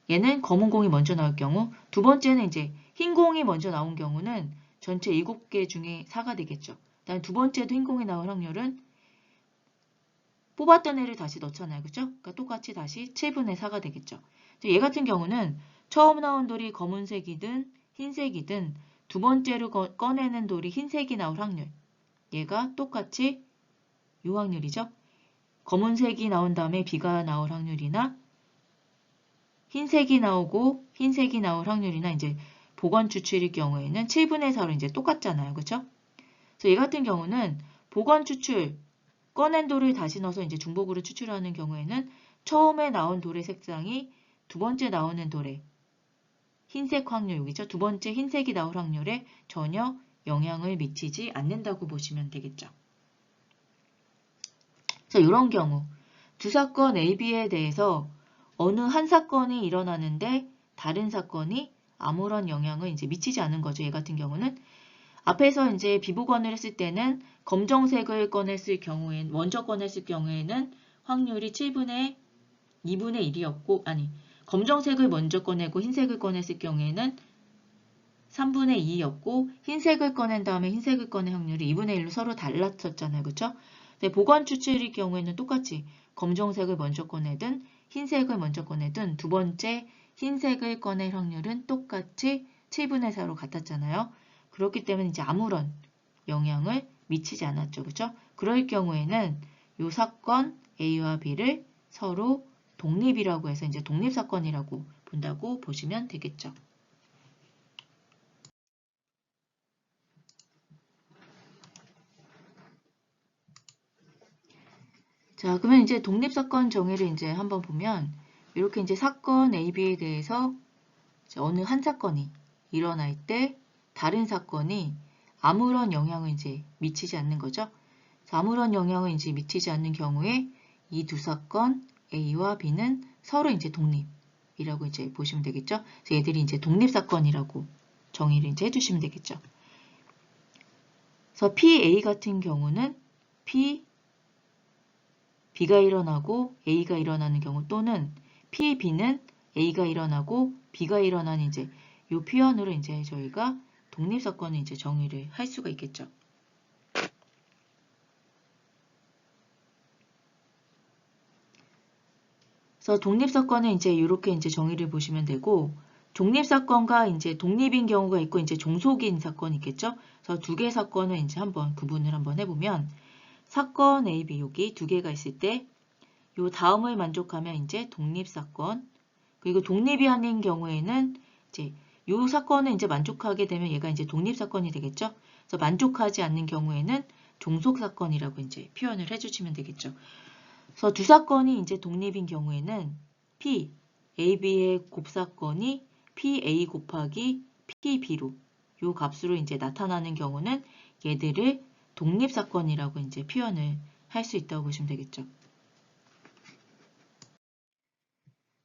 얘는 검은 공이 먼저 나올 경우 두 번째는 이제 흰 공이 먼저 나온 경우는 전체 7개 중에 4가 되겠죠. 그다음에 두 번째도 흰 공이 나올 확률은 뽑았던 애를 다시 넣잖아요. 그죠? 그러니까 똑같이 다시 7분의 4가 되겠죠. 얘 같은 경우는 처음 나온 돌이 검은색이든 흰색이든 두 번째로 꺼내는 돌이 흰색이 나올 확률. 얘가 똑같이 이 확률이죠. 검은색이 나온 다음에 B가 나올 확률이나 흰색이 나오고 흰색이 나올 확률이나 이제 복원 추출일 경우에는 7분의 4로 이제 똑같잖아요. 그렇죠? 그래서 얘 같은 경우는 복원 추출 꺼낸 돌을 다시 넣어서 이제 중복으로 추출하는 경우에는 처음에 나온 돌의 색상이 두 번째 나오는 돌의 흰색 확률, 여기죠. 두 번째 흰색이 나올 확률에 전혀 영향을 미치지 않는다고 보시면 되겠죠. 그래서 이런 경우 두 사건 A, B에 대해서 어느 한 사건이 일어나는데 다른 사건이 아무런 영향을 이제 미치지 않는 거죠. 얘 같은 경우는 앞에서 이제 비보건을 했을 때는 검정색을 꺼냈을 경우에 먼저 꺼냈을 경우에는 확률이 7분의 2분의 1이었고 아니 검정색을 먼저 꺼내고 흰색을 꺼냈을 경우에는 3분의 2였고 흰색을 꺼낸 다음에 흰색을 꺼낸 확률이 2분의 1로 서로 달랐었잖아요. 그쵸? 근데 보건 추출일 경우에는 똑같이 검정색을 먼저 꺼내든 흰색을 먼저 꺼내든 두 번째 흰색을 꺼낼 확률은 똑같이 7분의 4로 같았잖아요. 그렇기 때문에 이제 아무런 영향을 미치지 않았죠. 그쵸? 그럴 경우에는 이 사건 A와 B를 서로 독립이라고 해서 이제 독립사건이라고 본다고 보시면 되겠죠. 자, 그러면 이제 독립사건 정의를 이제 한번 보면 이렇게 이제 사건 A, B에 대해서 어느 한 사건이 일어날 때 다른 사건이 아무런 영향을 이제 미치지 않는 거죠. 아무런 영향을 이제 미치지 않는 경우에 이 두 사건 A와 B는 서로 이제 독립이라고 이제 보시면 되겠죠. 그래서 얘들이 이제 독립사건이라고 정의를 이제 해주시면 되겠죠. 그래서 PA 같은 경우는 B가 일어나고 A가 일어나는 경우 또는 PB는 A가 일어나고 B가 일어나는 이제 이 표현으로 이제 저희가 독립사건을 이제 정의를 할 수가 있겠죠. 그래서 독립사건은 이제 이렇게 이제 정의를 보시면 되고 독립사건과 이제 독립인 경우가 있고 이제 종속인 사건이 있겠죠. 그래서 두 개 사건을 이제 한번 구분을 한번 해보면 사건 A, B 여기 두 개가 있을 때 요 다음을 만족하면 이제 독립사건 그리고 독립이 아닌 경우에는 이제 요 사건을 이제 만족하게 되면 얘가 이제 독립사건이 되겠죠. 그래서 만족하지 않는 경우에는 종속사건이라고 이제 표현을 해주시면 되겠죠. 그래서 두 사건이 이제 독립인 경우에는 P, AB의 곱사건이 PA 곱하기 PB로 요 값으로 이제 나타나는 경우는 얘들을 독립사건이라고 이제 표현을 할 수 있다고 보시면 되겠죠.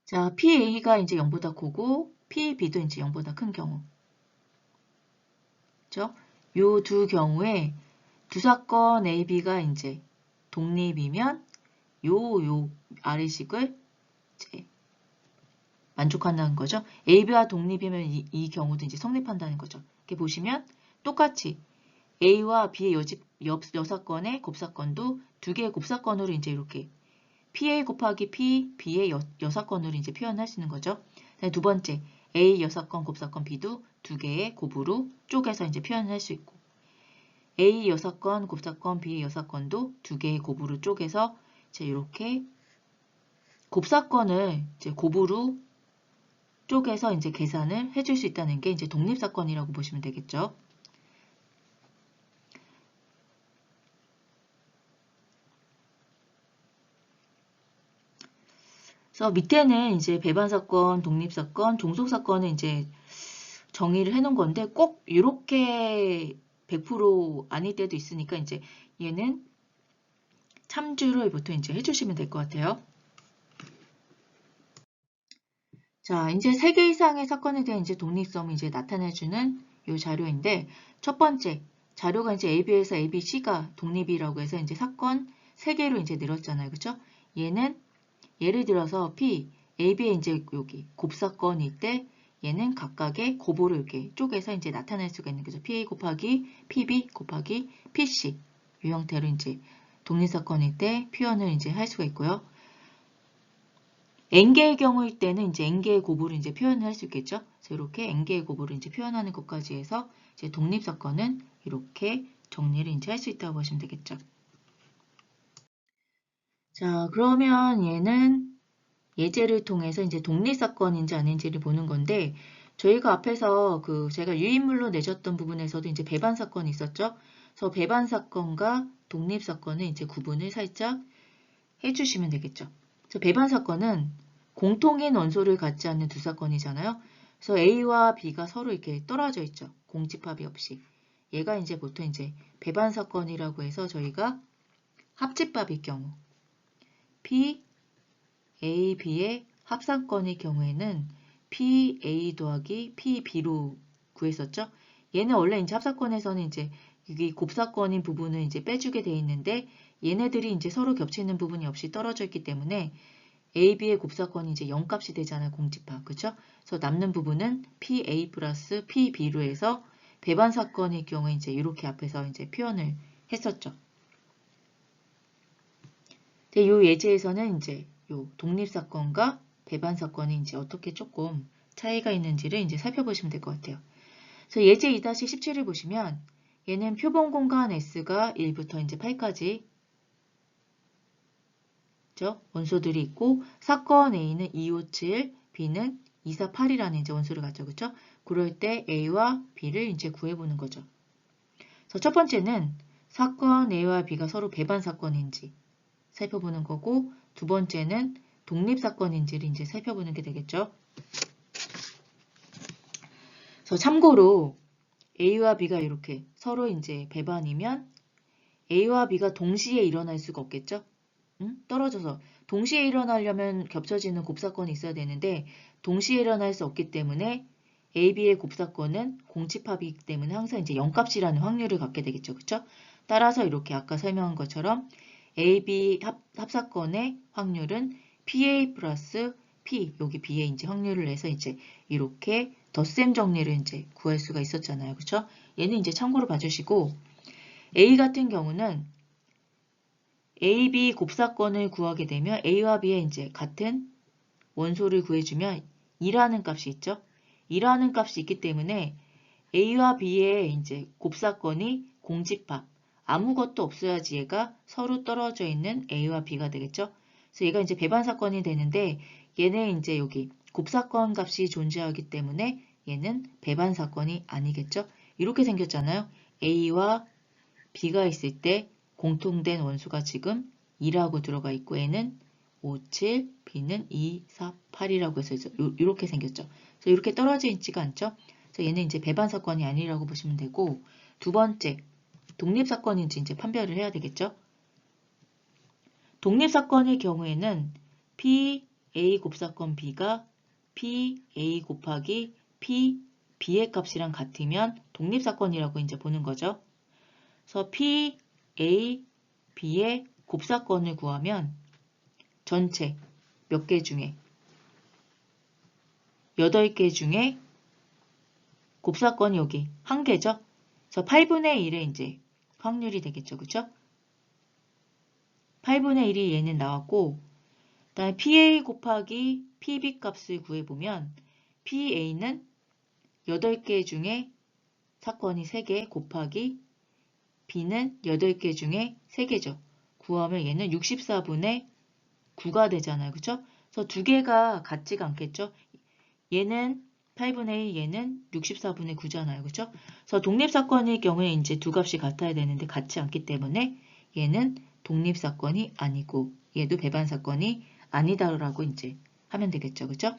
자, PA가 이제 0보다 크고 PB도 이제 0보다 큰 경우. 그죠? 요 두 경우에 두 사건 AB가 이제 독립이면 요 아래식을 이제 만족한다는 거죠. AB와 독립이면 이 경우도 이제 성립한다는 거죠. 이렇게 보시면 똑같이 A와 B의 여사건의 곱사건도 두 개의 곱사건으로 이제 이렇게 PA 곱하기 P, B의 여사건으로 이제 표현할 수 있는 거죠. 두 번째, A 여사건, 곱사건 B도 두 개의 곱으로 쪼개서 이제 표현할 수 있고 A 여사건, 곱사건, B의 여사건도 두 개의 곱으로 쪼개서 이제 이렇게 곱사건을 이제 곱으로 쪼개서 이제 계산을 해줄 수 있다는 게 이제 독립사건이라고 보시면 되겠죠. 그래서 밑에는 이제 배반사건, 독립사건, 종속사건을 이제 정의를 해놓은 건데 꼭 이렇게 100% 아닐 때도 있으니까 이제 얘는 참조를 보통 이제 해주시면 될 것 같아요. 자, 이제 3개 이상의 사건에 대한 이제 독립성을 이제 나타내주는 이 자료인데 첫 번째 자료가 이제 AB에서 ABC가 독립이라고 해서 이제 사건 3개로 이제 늘었잖아요. 그쵸? 얘는 예를 들어서 P, AB의 이제 여기 곱사건일 때 얘는 각각의 곱으로 이렇게 쪼개서 이제 나타낼 수가 있는 거죠. PA 곱하기 PB 곱하기 PC 이 형태로 이제 독립사건일 때 표현을 이제 할 수가 있고요. n개의 경우일 때는 이제 n개의 곱으로 이제 표현을 할 수 있겠죠. 그래서 이렇게 n개의 곱으로 이제 표현하는 것까지 해서 이제 독립사건은 이렇게 정리를 이제 할 수 있다고 보시면 되겠죠. 자, 그러면 얘는 예제를 통해서 이제 독립사건인지 아닌지를 보는 건데 저희가 앞에서 제가 유인물로 내셨던 부분에서도 이제 배반사건이 있었죠. 그래서 배반사건과 독립사건을 이제 구분을 살짝 해주시면 되겠죠. 그래서 배반사건은 공통인 원소를 갖지 않는 두 사건이잖아요. 그래서 A와 B가 서로 이렇게 떨어져 있죠. 공집합이 없이. 얘가 이제 보통 이제 배반사건이라고 해서 저희가 합집합일 경우 P, A, B의 합산건의 경우에는 PA 더하기 PB로 구했었죠. 얘는 원래 이제 합산건에서는 이제 여기 곱사건인 부분을 이제 빼주게 돼 있는데 얘네들이 이제 서로 겹치는 부분이 없이 떨어져 있기 때문에 AB의 곱사건이 이제 0값이 되잖아요. 공집합. 그쵸? 그래서 남는 부분은 PA 플러스 PB로 해서 배반사건의 경우에 이제 이렇게 앞에서 이제 표현을 했었죠. 근데 요 예제에서는 이제 요 독립사건과 배반사건이 이제 어떻게 조금 차이가 있는지를 이제 살펴보시면 될 것 같아요. 그래서 예제 2-17을 보시면 얘는 표본 공간 S가 1부터 이제 8까지 원소들이 있고 사건 A는 257, B는 248이라는 이제 원소를 갖죠. 그렇죠? 그럴 때 A와 B를 이제 구해보는 거죠. 그래서 첫 번째는 사건 A와 B가 서로 배반 사건인지 살펴보는 거고 두 번째는 독립 사건인지를 이제 살펴보는 게 되겠죠. 그래서 참고로 A와 B가 이렇게 서로 이제 배반이면 A와 B가 동시에 일어날 수가 없겠죠. 떨어져서 동시에 일어나려면 겹쳐지는 곱사건이 있어야 되는데 동시에 일어날 수 없기 때문에 A, B의 곱사건은 공집합이기 때문에 항상 이제 0값이라는 확률을 갖게 되겠죠. 그렇죠? 따라서 이렇게 아까 설명한 것처럼 A, B 합사건의 확률은 PA 플러스 P, 여기 B의 이제 확률을 내서 이제 이렇게 덧셈 정리를 이제 구할 수가 있었잖아요. 그렇죠? 얘는 이제 참고로 봐주시고 A 같은 경우는 A, B 곱사건을 구하게 되면 A와 B의 이제 같은 원소를 구해주면 2라는 값이 있죠. 2라는 값이 있기 때문에 A와 B의 이제 곱사건이 공집합. 아무것도 없어야지 얘가 서로 떨어져 있는 A와 B가 되겠죠. 그래서 얘가 이제 배반사건이 되는데 얘는 이제 여기 곱사건 값이 존재하기 때문에 얘는 배반사건이 아니겠죠. 이렇게 생겼잖아요. A와 B가 있을 때 공통된 원소가 지금 2라고 들어가 있고 얘는 5, 7, B는 2, 4, 8이라고 해서 이렇게 생겼죠. 그래서 이렇게 떨어져 있지가 않죠. 그래서 얘는 이제 배반사건이 아니라고 보시면 되고 두 번째, 독립사건인지 이제 판별을 해야 되겠죠. 독립사건의 경우에는 PA 곱사건 B가 PA 곱하기 B의 값이랑 같으면 독립사건이라고 이제 보는 거죠. 그래서 PA, B의 곱사건을 구하면 전체 몇 개 중에 8개 중에 곱사건이 여기 1개죠. 그래서 8분의 1의 이제 확률이 되겠죠. 그쵸? 8분의 1이 얘는 나왔고 그다음에 PA 곱하기 PB 값을 구해보면 PA는 8개 중에 사건이 3개 곱하기 B는 8개 중에 3개죠. 구하면 얘는 64분의 9가 되잖아요. 그쵸? 그래서 두 개가 같지가 않겠죠? 얘는 8분의 1, 얘는 64분의 9잖아요. 그쵸? 그래서 독립사건의 경우에 이제 두 값이 같아야 되는데 같지 않기 때문에 얘는 독립사건이 아니고 얘도 배반사건이 아니다라고 이제 하면 되겠죠. 그쵸?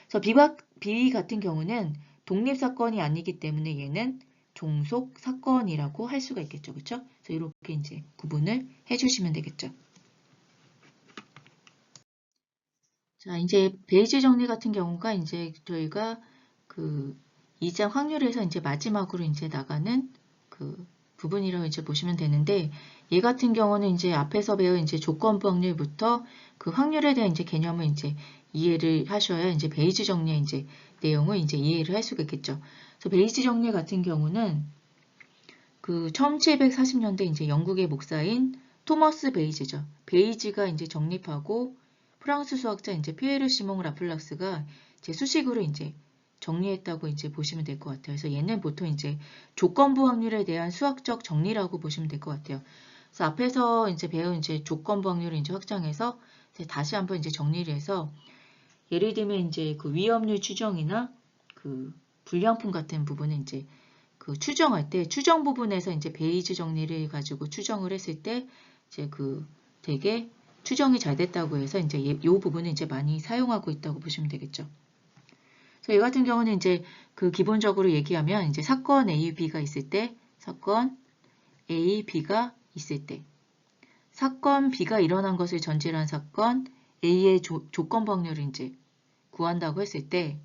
그래서 B 같은 경우는 독립사건이 아니기 때문에 얘는 종속사건이라고 할 수가 있겠죠. 그쵸? 그래서 이렇게 이제 구분을 해주시면 되겠죠. 자, 이제 베이지 정리 같은 경우가 이제 저희가 그 이자 확률에서 이제 마지막으로 이제 나가는 그 부분이라고 이제 보시면 되는데 얘 같은 경우는 이제 앞에서 배운 이제 조건부 확률부터 그 확률에 대한 이제 개념을 이제 이해를 하셔야 이제 베이지 정리의 이제 내용을 이제 이해를 할 수가 있겠죠. 그래서 베이지 정리 같은 경우는 그 1740년대 이제 영국의 목사인 토머스 베이지죠. 베이지가 이제 정립하고 프랑스 수학자 이제 피에르 시몽 라플락스가 이제 수식으로 이제 정리했다고 이제 보시면 될 것 같아요. 그래서 얘는 보통 이제 조건부 확률에 대한 수학적 정리라고 보시면 될 것 같아요. 그래서 앞에서 이제 배운 이제 조건부 확률을 이제 확장해서 이제 다시 한번 이제 정리를 해서 예를 들면 이제 그 위험률 추정이나 그 불량품 같은 부분은 이제 그 추정할 때 추정 부분에서 이제 베이지 정리를 가지고 추정을 했을 때 이제 그 되게 추정이 잘 됐다고 해서 이제 이 부분을 이제 많이 사용하고 있다고 보시면 되겠죠. 그래서 이 같은 경우는 이제 그 기본적으로 얘기하면 이제 사건 A, B가 있을 때 사건 A, B가 있을 때 사건 B가 일어난 것을 전제로 한 사건 A의 조건 확률을 이제 구한다고 했을 때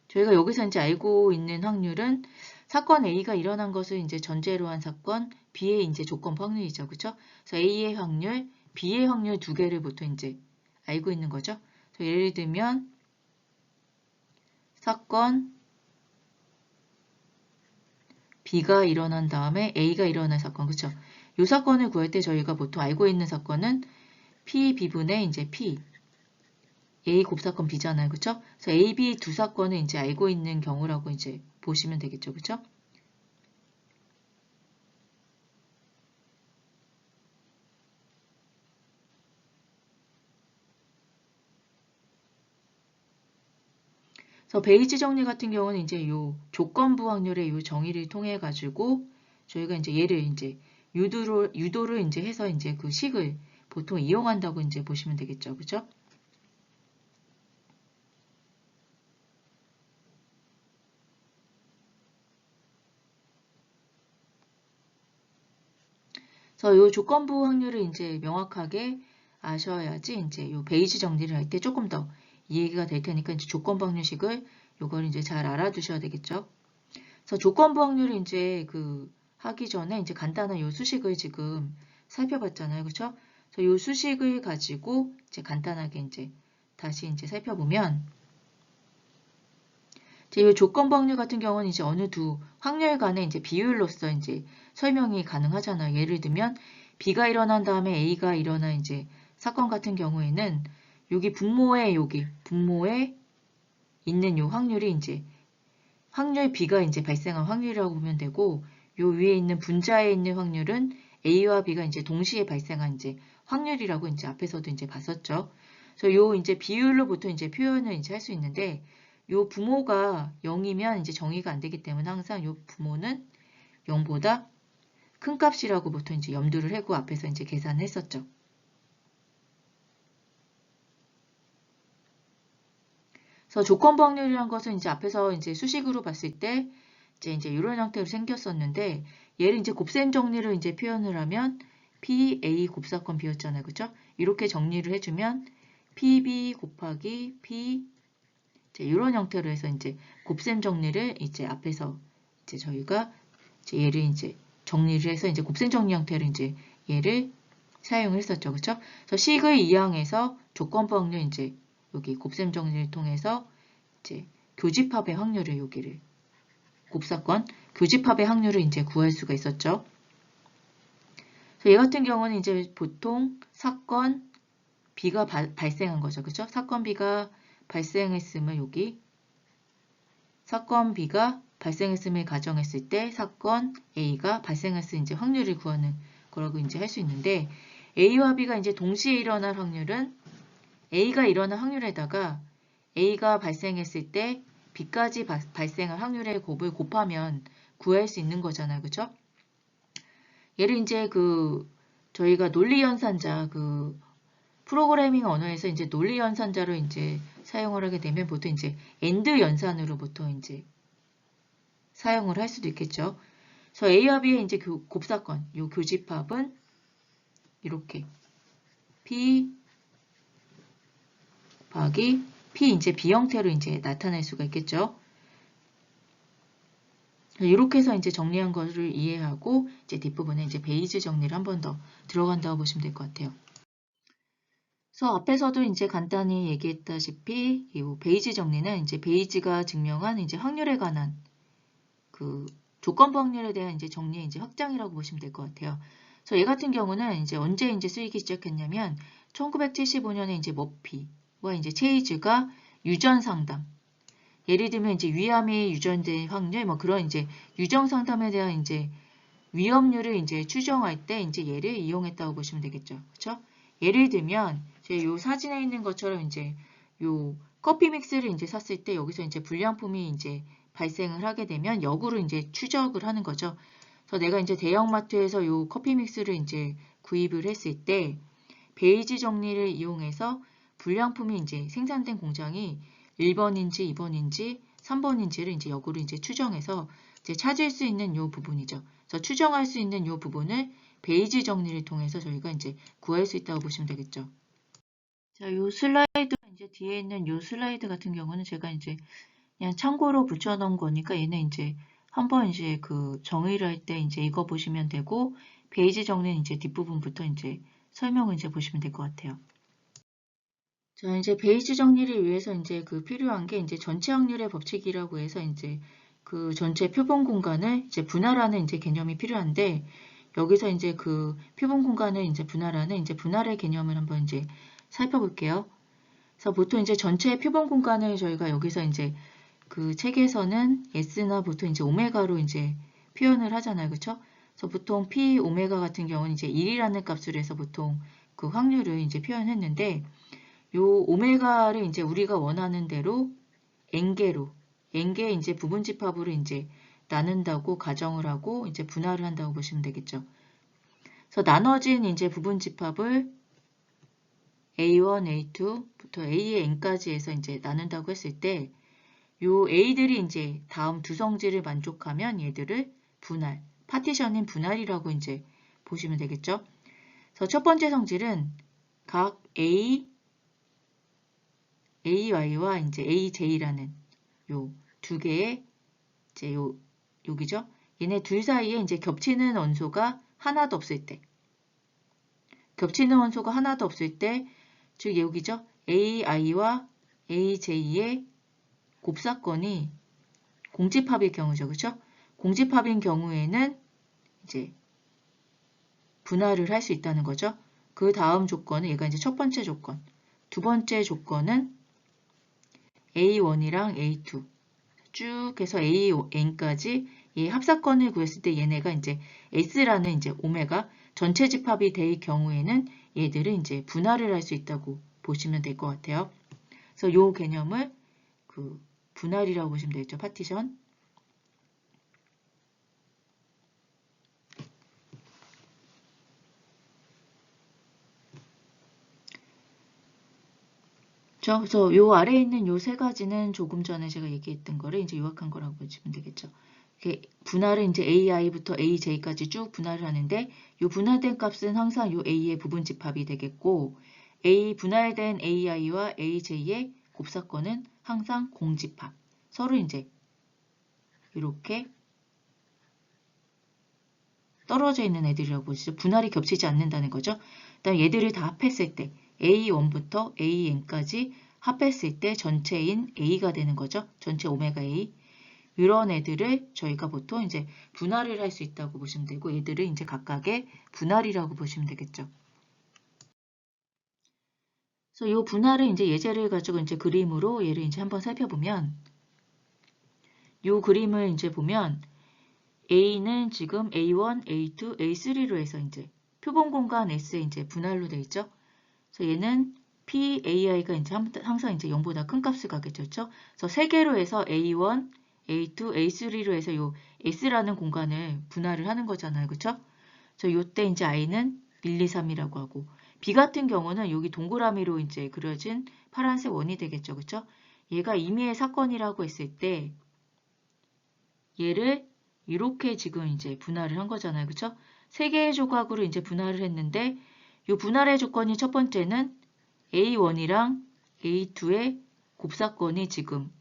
저희가 여기서 이제 알고 있는 확률은 사건 A가 일어난 것을 이제 전제로 한 사건 B의 이제 조건 확률이죠. 그쵸? 그래서 A의 확률, B의 확률 두 개를 보통 이제 알고 있는 거죠. 예를 들면 사건 B가 일어난 다음에 A가 일어난 사건, 그쵸? 이 사건을 구할 때 저희가 보통 알고 있는 사건은 P, B분의 이제 P, A 곱사건 B잖아요, 그쵸? 그래서 A, B 두 사건을 이제 알고 있는 경우라고 이제 보시면 되겠죠, 그쵸? 그래서 베이지 정리 같은 경우는 이제 요 조건부 확률의 요 정의를 통해 가지고 저희가 이제 얘를 이제 유도를 이제 해서 이제 그 식을 보통 이용한다고 이제 보시면 되겠죠. 그죠? 그래서 요 조건부 확률을 이제 명확하게 아셔야지 이제 요 베이지 정리를 할 때 조금 더 이해가 될 테니까 이제 조건부 확률식을 요걸 이제 잘 알아두셔야 되겠죠. 그래서 조건부 확률을 이제 그 하기 전에 이제 간단한 요 수식을 지금 살펴봤잖아요. 그렇죠? 그래서 요 수식을 가지고 이제 간단하게 이제 다시 이제 살펴보면 이제 요 조건부 확률 같은 경우는 이제 어느 두 확률 간의 이제 비율로서 이제 설명이 가능하잖아요. 예를 들면 B가 일어난 다음에 A가 일어난 이제 사건 같은 경우에는 여기 분모에 있는 요 확률이 이제 확률 B가 이제 발생한 확률이라고 보면 되고, 요 위에 있는 분자에 있는 확률은 A와 B가 이제 동시에 발생한 이제 확률이라고 이제 앞에서도 이제 봤었죠. 그래서 요 이제 비율로 보통 이제 표현을 이제 할 수 있는데, 요 부모가 0이면 이제 정의가 안 되기 때문에 항상 요 부모는 0보다 큰 값이라고 보통 이제 염두를 하고 앞에서 이제 계산을 했었죠. 그래서 조건부 확률이라는 것은 이제 앞에서 이제 수식으로 봤을 때 이제 이런 형태로 생겼었는데 얘를 이제 곱셈 정리를 이제 표현을 하면 PA 곱사건 B였잖아요. 그죠? 이렇게 정리를 해주면 PB 곱하기 P 이제 이런 형태로 해서 이제 곱셈 정리를 이제 앞에서 이제 저희가 이제 얘를 이제 정리를 해서 이제 곱셈 정리 형태로 이제 얘를 사용을 했었죠. 그렇죠? 그래서 식을 이항해서 조건부 확률 이제 여기 곱셈 정리를 통해서 이제 교집합의 확률을 여기를 곱사건 교집합의 확률을 이제 구할 수가 있었죠. 그래서 얘 같은 경우는 이제 보통 사건 B가 발생한 거죠. 그렇죠? 사건 B가 발생했음을 여기 사건 B가 발생했음을 가정했을 때 사건 A가 발생했을 이제 확률을 구하는 거라고 이제 할 수 있는데 A와 B가 이제 동시에 일어날 확률은 A가 일어날 확률에다가 A가 발생했을 때 B까지 발생할 확률의 곱을 곱하면 구할 수 있는 거잖아요. 그쵸? 얘를 이제 저희가 논리연산자, 프로그래밍 언어에서 이제 논리연산자로 이제 사용을 하게 되면 보통 이제 AND 연산으로 보통 이제 사용을 할 수도 있겠죠. 그래서 A와 B의 이제 곱사건, 요 교집합은 이렇게 P 곱하기 P 이제 B 형태로 이제 나타낼 수가 있겠죠. 이렇게 해서 이제 정리한 것을 이해하고 이제 뒷부분에 이제 베이지 정리를 한 번 더 들어간다고 보시면 될 것 같아요. 그래서 앞에서도 이제 간단히 얘기했다시피 이 베이지 정리는 이제 베이지가 증명한 이제 확률에 관한 조건부 확률에 대한 이제 정리의 이제 확장이라고 보시면 될 것 같아요. 그래서 얘 같은 경우는 이제 언제 이제 쓰이기 시작했냐면 1975년에 이제 머피와 이제 체이즈가 유전 상담 예를 들면 이제 위암이 유전된 확률 뭐 그런 이제 유전 상담에 대한 이제 위험률을 이제 추정할 때 이제 얘를 이용했다고 보시면 되겠죠. 그렇죠? 예를 들면 요 사진에 있는 것처럼 이제 요 커피 믹스를 이제 샀을 때 여기서 이제 불량품이 이제 발생을 하게 되면 역으로 이제 추적을 하는 거죠. 그래서 내가 이제 대형마트에서 요 커피 믹스를 이제 구입을 했을 때 베이지 정리를 이용해서 불량품이 이제 생산된 공장이 1번인지 2번인지 3번인지를 이제 역으로 이제 추정해서 이제 찾을 수 있는 요 부분이죠. 그래서 추정할 수 있는 요 부분을 베이지 정리를 통해서 저희가 이제 구할 수 있다고 보시면 되겠죠. 자, 요 슬라이드 이제 뒤에 있는 요 슬라이드 같은 경우는 제가 이제 그냥 참고로 붙여놓은 거니까 얘는 이제 한번 이제 그 정의를 할 때 이제 이거 보시면 되고 베이지 정리는 이제 뒷부분부터 이제 설명을 이제 보시면 될 것 같아요. 자, 이제 베이지 정리를 위해서 이제 그 필요한 게 이제 전체 확률의 법칙이라고 해서 이제 그 전체 표본 공간을 이제 분할하는 이제 개념이 필요한데 여기서 이제 그 표본 공간을 이제 분할하는 이제 분할의 개념을 한번 이제 살펴볼게요. 그래서 보통 이제 전체 표본 공간을 저희가 여기서 이제 그 책에서는 S나 보통 이제 오메가로 이제 표현을 하잖아요. 그쵸? 그래서 보통 P 오메가 같은 경우는 이제 1이라는 값으로 해서 보통 그 확률을 이제 표현했는데 요 오메가를 이제 우리가 원하는 대로 n개의 이제 부분집합으로 이제 나눈다고 가정을 하고 이제 분할을 한다고 보시면 되겠죠. 그래서 나눠진 이제 부분집합을 A1, A2부터 A의 n까지 해서 이제 나눈다고 했을 때 요 A들이 이제 다음 두 성질을 만족하면 얘들을 분할, 파티션인 분할이라고 이제 보시면 되겠죠. 그래서 첫 번째 성질은 각 AY와 이제 AJ라는 요 두 개의 이제 여기죠. 얘네 둘 사이에 이제 겹치는 원소가 하나도 없을 때, 즉 여기죠. AI와 AJ의 곱사건이 공집합일 경우죠. 그렇죠? 공집합인 경우에는 이제 분할을 할 수 있다는 거죠. 그 다음 조건은 얘가 이제 첫 번째 조건. 두 번째 조건은 A1이랑 A2 쭉 해서 AN까지 이 합사건을 구했을 때 얘네가 이제 S라는 이제 오메가 전체 집합이 될 경우에는 얘들을 이제 분할을 할 수 있다고 보시면 될 것 같아요. 그래서 요 개념을 그 분할이라고 보시면 되겠죠. 파티션. 그래서 요 아래에 있는 요 세 가지는 조금 전에 제가 얘기했던 거를 이제 요약한 거라고 보시면 되겠죠. 분할은 이제 AI부터 AJ까지 쭉 분할을 하는데 요 분할된 값은 항상 요 A의 부분집합이 되겠고 분할된 AI와 AJ의 곱사건은 항상 공집합. 서로 이제 이렇게 떨어져 있는 애들이라고 보시죠. 분할이 겹치지 않는다는 거죠. 그다음 얘들을 다 합했을 때 A1부터 AN까지 합했을 때 전체인 A가 되는 거죠. 전체 오메가 A. 이런 애들을 저희가 보통 이제 분할을 할 수 있다고 보시면 되고 얘들을 이제 각각의 분할이라고 보시면 되겠죠. 그래서 이 분할을 이제 예제를 가지고 이제 그림으로 얘를 이제 한번 살펴보면 이 그림을 이제 보면 A는 지금 A1, A2, A3로 해서 이제 표본 공간 S에 이제 분할로 되어 있죠. 그래서 얘는 PAI가 이제 항상 이제 0보다 큰 값을 가겠죠. 그렇죠? 그래서 세 개로 해서 A1, A2, A3로 해서 요 S라는 공간을 분할을 하는 거잖아요. 그렇죠? 그래서 요때 이제 I는 1, 2, 3이라고 하고 B 같은 경우는 여기 동그라미로 이제 그려진 파란색 원이 되겠죠. 그렇죠? 얘가 임의의 사건이라고 했을 때 얘를 이렇게 지금 이제 분할을 한 거잖아요. 그렇죠? 세 개의 조각으로 이제 분할을 했는데 이 분할의 조건이 첫 번째는 A1이랑 A2의 곱사건이 지금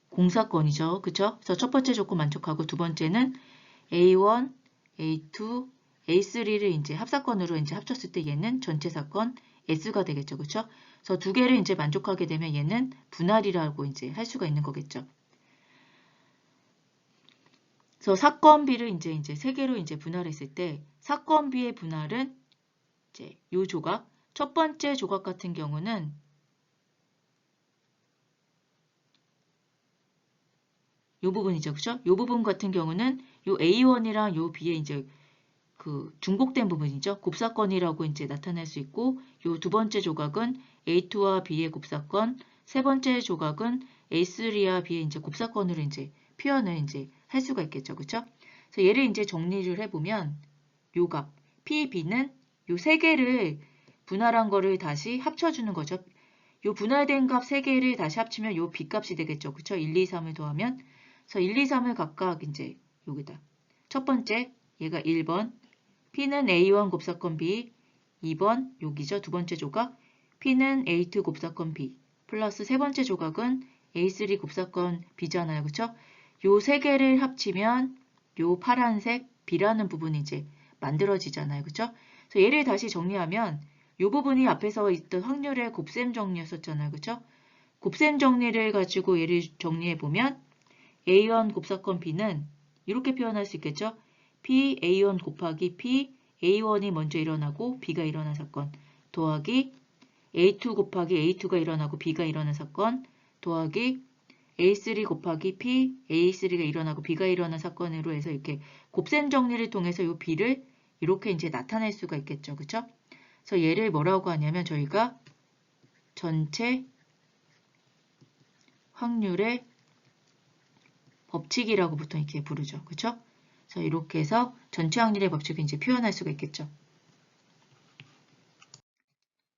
공사건이죠. 그쵸? 그래서 첫 번째 조건 만족하고 두 번째는 A1, A2, A3를 이제 합사건으로 이제 합쳤을 때 얘는 전체 사건 S가 되겠죠. 그쵸? 그래서 두 개를 이제 만족하게 되면 얘는 분할이라고 이제 할 수가 있는 거겠죠. 그래서 사건 B를 이제 세 개로 이제 분할했을 때 사건 B의 분할은 이제 요 조각 첫 번째 조각 같은 경우는 요 부분이죠. 그죠? 요 부분 같은 경우는 요 A1이랑 요 B의 이제 그 중복된 부분이죠. 곱사건이라고 이제 나타낼 수 있고 요 두 번째 조각은 A2와 B의 곱사건, 세 번째 조각은 A3와 B의 이제 곱사건으로 이제 표현을 이제 할 수가 있겠죠. 그죠? 그래서 얘를 이제 정리를 해보면 요 값 P, B는 요 세 개를 분할한 거를 다시 합쳐주는 거죠. 요 분할된 값 세 개를 다시 합치면 요 B 값이 되겠죠. 그쵸? 1, 2, 3을 더하면 그래서 1, 2, 3을 각각 이제 여기다 첫 번째 얘가 1번, P는 A1 곱사건 B, 2번 여기죠. 두 번째 조각. P는 A2 곱사건 B, 플러스 세 번째 조각은 A3 곱사건 B잖아요. 그쵸? 요 세 개를 합치면 요 파란색 B라는 부분이 이제 만들어지잖아요. 그쵸? 그래서 얘를 다시 정리하면 요 부분이 앞에서 있던 확률의 곱셈 정리였었잖아요. 그쵸? 곱셈 정리를 가지고 얘를 정리해보면 A1 곱사건 B는 이렇게 표현할 수 있겠죠? P A1 곱하기 P A1이 먼저 일어나고 B가 일어난 사건 더하기 A2 곱하기 A2가 일어나고 B가 일어난 사건 더하기 A3 곱하기 P A3가 일어나고 B가 일어난 사건으로 해서 이렇게 곱셈 정리를 통해서 이 B를 이렇게 이제 나타낼 수가 있겠죠. 그쵸? 그래서 얘를 뭐라고 하냐면 저희가 전체 확률의 법칙이라고 보통 이렇게 부르죠. 그쵸? 그래서 이렇게 해서 전체 확률의 법칙을 이제 표현할 수가 있겠죠.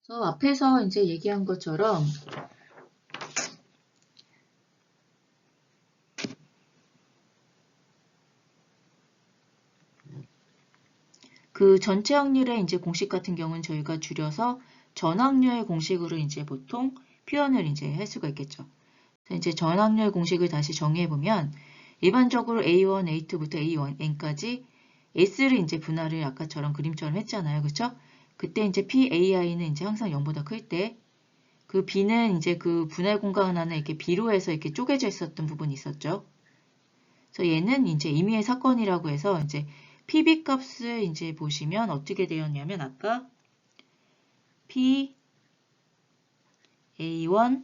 그래서 앞에서 이제 얘기한 것처럼 그 전체 확률의 이제 공식 같은 경우는 저희가 줄여서 전확률 공식으로 이제 보통 표현을 이제 할 수가 있겠죠. 그래서 이제 전확률 공식을 다시 정의해 보면 일반적으로 A1, A2부터 AN까지 S를 이제 분할을 아까처럼 그림처럼 했잖아요. 그쵸? 그때 이제 PAI는 이제 항상 0보다 클 때 그 B는 이제 그 분할 공간 안에 이렇게 B로 해서 이렇게 쪼개져 있었던 부분이 있었죠. 그래서 얘는 이제 임의의 사건이라고 해서 이제 PB 값을 이제 보시면 어떻게 되었냐면 아까 P A1,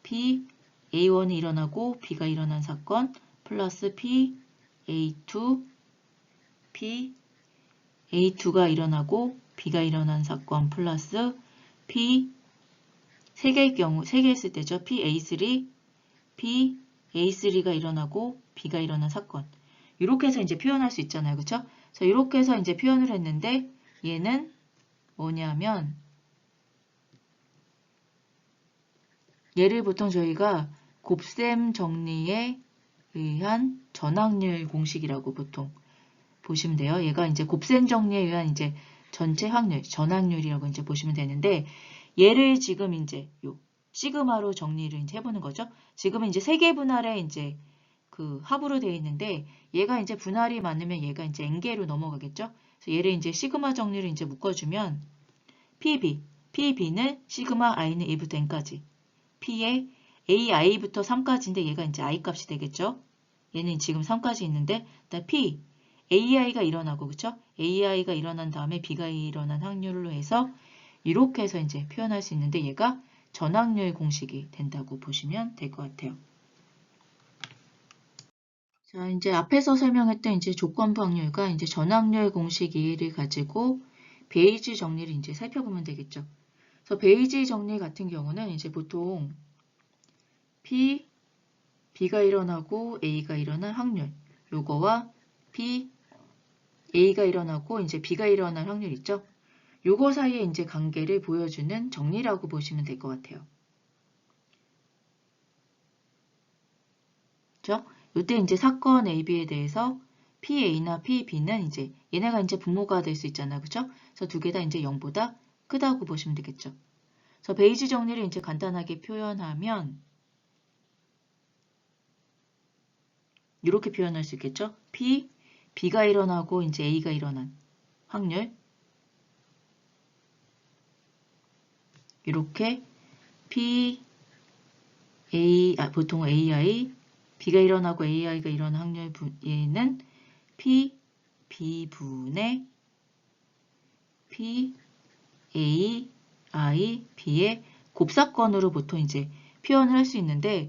P A1이 일어나고 B가 일어난 사건 플러스 P A2, P A2가 일어나고 B가 일어난 사건 플러스 P 3개의 경우 3개 했을 때죠. P A3, P A3가 일어나고 B가 일어난 사건. 이렇게 해서 이제 표현할 수 있잖아요. 그쵸? 그래서 이렇게 해서 이제 표현을 했는데 얘는 뭐냐면 얘를 보통 저희가 곱셈 정리에 의한 전확률 공식이라고 보통 보시면 돼요. 얘가 이제 곱셈 정리에 의한 이제 전체 확률, 전확률이라고 이제 보시면 되는데 얘를 지금 이제 요 시그마로 정리를 이제 해보는 거죠. 지금은 이제 세개 분할에 이제 그 합으로 되어 있는데 얘가 이제 분할이 많으면 얘가 이제 n개로 넘어가겠죠. 그래서 얘를 이제 시그마 정리를 이제 묶어주면 PB는 시그마 i는 1부터 n까지, P에 AI부터 3까지인데 얘가 이제 I 값이 되겠죠. 얘는 지금 3까지 있는데 일단 P, AI가 일어나고 그쵸? AI가 일어난 다음에 B가 일어난 확률로 해서 이렇게 해서 이제 표현할 수 있는데 얘가 전확률 공식이 된다고 보시면 될 것 같아요. 자, 이제 앞에서 설명했던 이제 조건부 확률과 이제 전확률 공식 이해를 가지고 베이지 정리를 이제 살펴보면 되겠죠. 그래서 베이지 정리 같은 경우는 이제 보통 B가 일어나고 A가 일어난 확률, 요거와 A가 일어나고 이제 B가 일어날 확률 있죠. 요거 사이에 이제 관계를 보여주는 정리라고 보시면 될 것 같아요. 그죠? 이때 이제 사건 AB에 대해서 PA나 PB는 이제 얘네가 이제 분모가 될 수 있잖아요. 그죠? 그래서 두 개 다 이제 0보다 크다고 보시면 되겠죠. 그래서 베이지 정리를 이제 간단하게 표현하면 이렇게 표현할 수 있겠죠? B가 일어나고 이제 A가 일어난 확률 이렇게 보통 AI, B가 일어나고 AI가 일어난 확률 얘는 B분의 B의 곱사건으로 보통 이제 표현을 할 수 있는데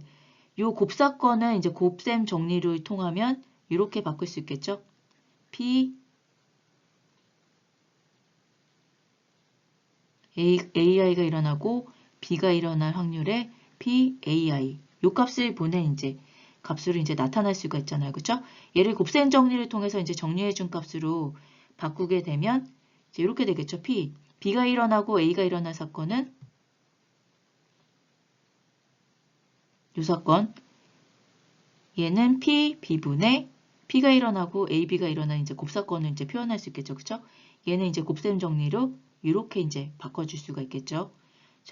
이 곱사건은 이제 곱셈 정리를 통하면 이렇게 바꿀 수 있겠죠? AI가 일어나고 B가 일어날 확률의 PAI 요 값을 보낸 이제 값으로 이제 나타날 수가 있잖아요. 그쵸? 얘를 곱셈 정리를 통해서 이제 정리해 준 값으로 바꾸게 되면 이제 이렇게 되겠죠. B가 일어나고 A가 일어날 사건은 요 사건 얘는 B분의 P가 일어나고 AB가 일어나는 이제 곱사건을 이제 표현할 수 있겠죠. 그쵸? 얘는 이제 곱셈 정리로 이렇게 이제 바꿔줄 수가 있겠죠.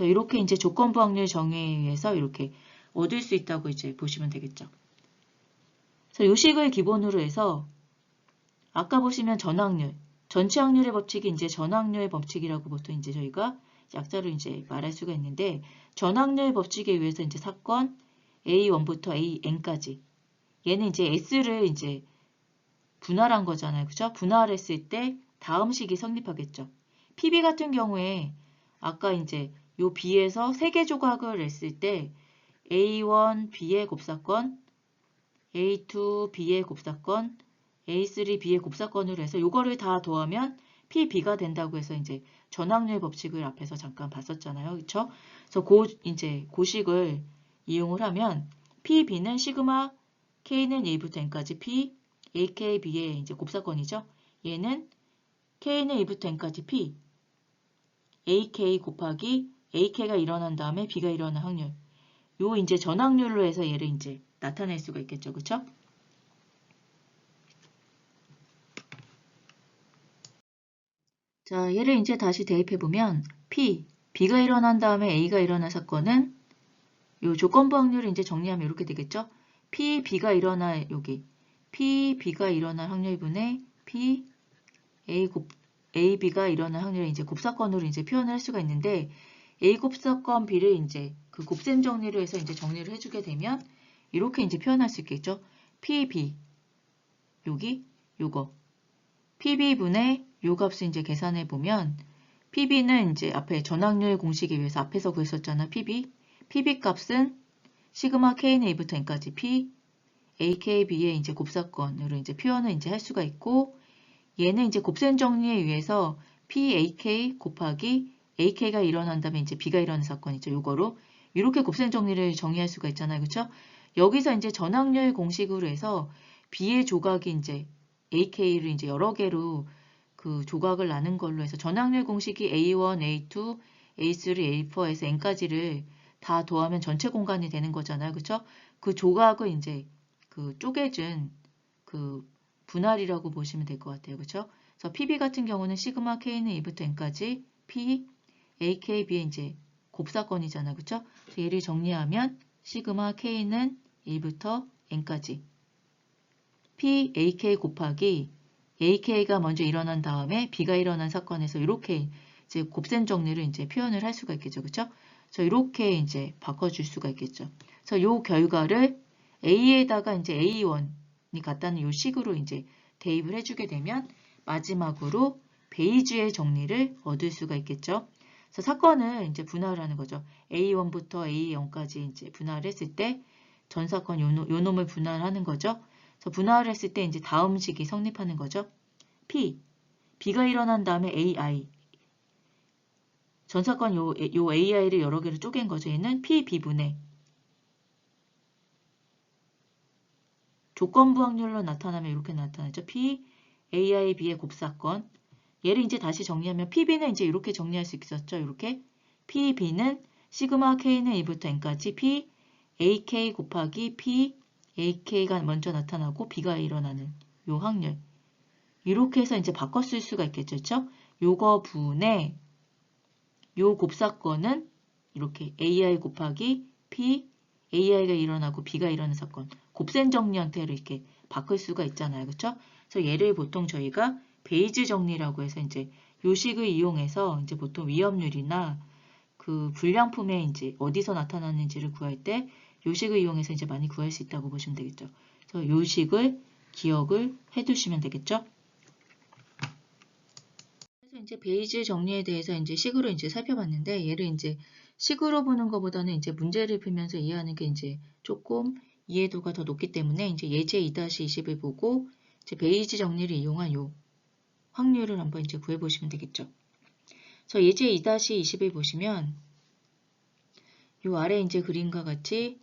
이렇게 이제 조건부 확률 정의에 의해서 이렇게 얻을 수 있다고 이제 보시면 되겠죠. 이 식을 기본으로 해서 아까 보시면 전확률, 전체 확률의 법칙이 이제 전확률의 법칙이라고 보통 이제 저희가 약자로 이제 말할 수가 있는데, 전확률 법칙에 의해서 이제 사건 A1부터 AN까지 얘는 이제 S를 이제 분할한 거잖아요. 그죠? 분할했을 때 다음 식이 성립하겠죠. PB 같은 경우에 아까 이제 요 B에서 3개 조각을 냈을 때 A1 B의 곱사건, A2 B의 곱사건, A3 B의 곱사건으로 해서 요거를 다 더하면 PB가 된다고 해서 이제 전확률 법칙을 앞에서 잠깐 봤었잖아요. 그쵸? 그래서 이제 고식을 이용을 하면 PB는 시그마 K는 A부터 N까지 P, AK, B의 이제 곱사건이죠. 얘는 K는 A부터 N까지 P, AK 곱하기 AK가 일어난 다음에 B가 일어날 확률. 요 이제 전확률로 해서 얘를 이제 나타낼 수가 있겠죠. 그쵸? 자, 얘를 이제 다시 대입해보면 B가 일어난 다음에 A가 일어난 사건은 요 조건부 확률을 이제 정리하면 이렇게 되겠죠? B가 일어날 여기 B가 일어날 확률분의 AB가 일어날 확률을 이제 곱사건으로 이제 표현을 할 수가 있는데, A 곱사건 B를 이제 그 곱셈 정리로 해서 이제 정리를 해주게 되면 이렇게 이제 표현할 수 있겠죠? PB 여기 요거 PB분의 요 값을 이제 계산해 보면 PB는 이제 앞에 전확률 공식에 의해서 앞에서 구했었잖아. PB 값은 시그마 K는 A부터 N까지 P, AKB의 이제 곱사건으로 이제 표현을 이제 할 수가 있고, 얘는 이제 곱셈 정리에 의해서 PAK 곱하기 AK가 일어난 다음에 이제 B가 일어나는 사건이죠. 요거로 이렇게 곱셈 정리를 정의할 수가 있잖아요. 그쵸? 여기서 이제 전확률 공식으로 해서 B의 조각이 이제 AK를 이제 여러 개로 그 조각을 나눈 걸로 해서 전확률 공식이 A1, A2, A3, A4에서 N까지를 다 더하면 전체 공간이 되는 거잖아요. 그쵸? 그 조각을 이제 그 쪼개준 그 분할이라고 보시면 될 것 같아요. 그쵸? 그래서 PB 같은 경우는 시그마 K는 A부터 N까지 P, AK, B의 이제 곱사건이잖아. 그쵸? 그래서 얘를 정리하면 시그마 K는 A부터 N까지 P, AK 곱하기 AK가 먼저 일어난 다음에 B가 일어난 사건에서 이렇게 이제 곱셈 정리를 이제 표현을 할 수가 있겠죠. 그쵸? 그래서 이렇게 이제 바꿔줄 수가 있겠죠. 그래서 요 결과를 A에다가 이제 A1이 같다는 요 식으로 이제 대입을 해주게 되면 마지막으로 베이지의 정리를 얻을 수가 있겠죠. 그래서 사건을 이제 분할을 하는 거죠. A1부터 A0까지 이제 분할했을 때 전 사건 요 놈을 분할하는 거죠. 그래서 분할을 했을 때 이제 다음 식이 성립하는 거죠. B가 일어난 다음에 AI. 전 사건 요 AI를 여러 개로 쪼갠 거죠. 얘는 PB분의 조건부 확률로 나타나면 이렇게 나타나죠. P, AI, B의 곱사건. 얘를 이제 다시 정리하면 PB는 이제 이렇게 정리할 수 있었죠. 이렇게 PB는 시그마 K는 A부터 N까지 P, AK 곱하기 P, AK가 먼저 나타나고 B가 일어나는 요 확률. 이렇게 해서 이제 바꿔 쓸 수가 있겠죠. 그렇죠? 요거 분의 요 곱사건은 이렇게 AI 곱하기 P, AI가 일어나고 B가 일어나는 사건. 곱셈 정리 형태로 이렇게 바꿀 수가 있잖아요. 그렇죠? 그래서 얘를 보통 저희가 베이지 정리라고 해서 이제 요식을 이용해서 이제 보통 위험률이나 그 불량품에 이제 어디서 나타나는지를 구할 때 요식을 이용해서 이제 많이 구할 수 있다고 보시면 되겠죠. 그래서 요식을 기억을 해 두시면 되겠죠. 그래서 이제 베이지 정리에 대해서 이제 식으로 이제 살펴봤는데, 얘를 이제 식으로 보는 것보다는 이제 문제를 풀면서 이해하는 게 이제 조금 이해도가 더 높기 때문에 이제 예제 2-20을 보고 이제 베이지 정리를 이용한 요 확률을 한번 이제 구해보시면 되겠죠. 그래서 예제 2-20을 보시면 요 아래 이제 그림과 같이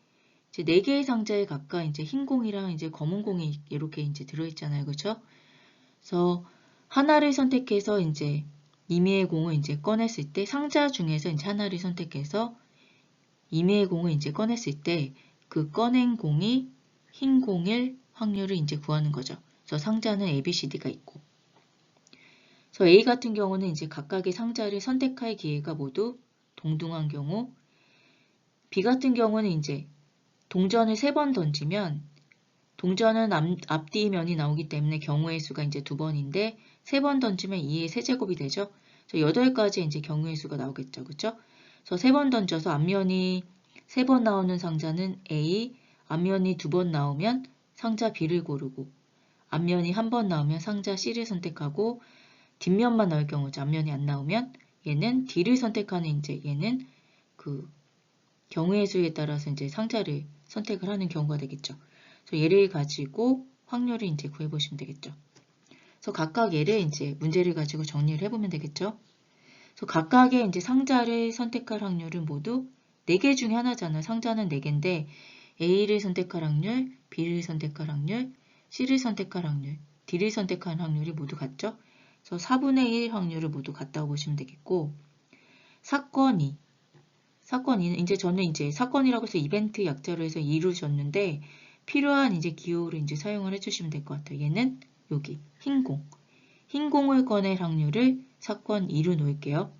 이제 4개의 상자에 각각 이제 흰 공이랑 이제 검은 공이 이렇게 이제 들어있잖아요. 그렇죠? 그래서 하나를 선택해서 이제 임의의 공을 이제 꺼냈을 때, 상자 중에서 이제 하나를 선택해서 임의의 공을 이제 꺼냈을 때 그 꺼낸 공이 흰 공일 확률을 이제 구하는 거죠. 그래서 상자는 A, B, C, D가 있고. 그래서 A 같은 경우는 이제 각각의 상자를 선택할 기회가 모두 동등한 경우, B 같은 경우는 이제 동전을 3번 던지면 동전은 앞뒤면이 나오기 때문에 경우의 수가 이제 2번인데 3번 던지면 2의 세제곱이 되죠. 그래서 8가지 이제 경우의 수가 나오겠죠. 그렇죠? 그래서 3번 던져서 앞면이 3번 나오는 상자는 A, 앞면이 2번 나오면 상자 B를 고르고 앞면이 1번 나오면 상자 C를 선택하고 뒷면만 나올 경우죠. 앞면이 안 나오면 얘는 D를 선택하는 이제 얘는 그 경우의 수에 따라서 이제 상자를 선택을 하는 경우가 되겠죠. 그래서 얘를 가지고 확률을 이제 구해보시면 되겠죠. 그래서 각각 얘를 이제 문제를 가지고 정리를 해보면 되겠죠. 그래서 각각의 이제 상자를 선택할 확률은 모두 4개 중에 하나잖아요. 상자는 4개인데 A를 선택할 확률, B를 선택할 확률, C를 선택할 확률, D를 선택할 확률이 모두 같죠. 그래서 4분의 1 확률을 모두 같다고 보시면 되겠고, 사건 2는 이제 저는 이제 사건이라고 해서 이벤트 약자로 해서 2로 줬는데 필요한 이제 기호를 이제 사용을 해주시면 될 것 같아요. 얘는 여기 흰 공을 꺼낼 확률을 사건 2로 놓을게요.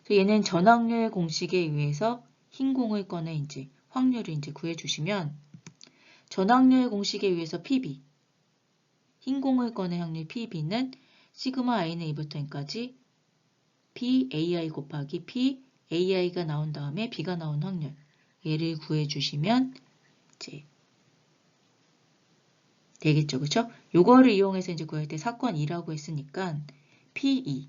그래서 얘는 전확률 공식에 의해서 흰 공을 꺼내 이제 확률을 이제 구해주시면 전확률 공식에 의해서 PB 흰 공을 꺼낼 확률 PB는 시그마 i는 2부터 n까지 PAI 곱하기 PAI가 나온 다음에 B가 나온 확률 얘를 구해주시면 이제 되겠죠. 그쵸? 요거를 이용해서 이제 구할 때 사건 2라고 했으니까 P2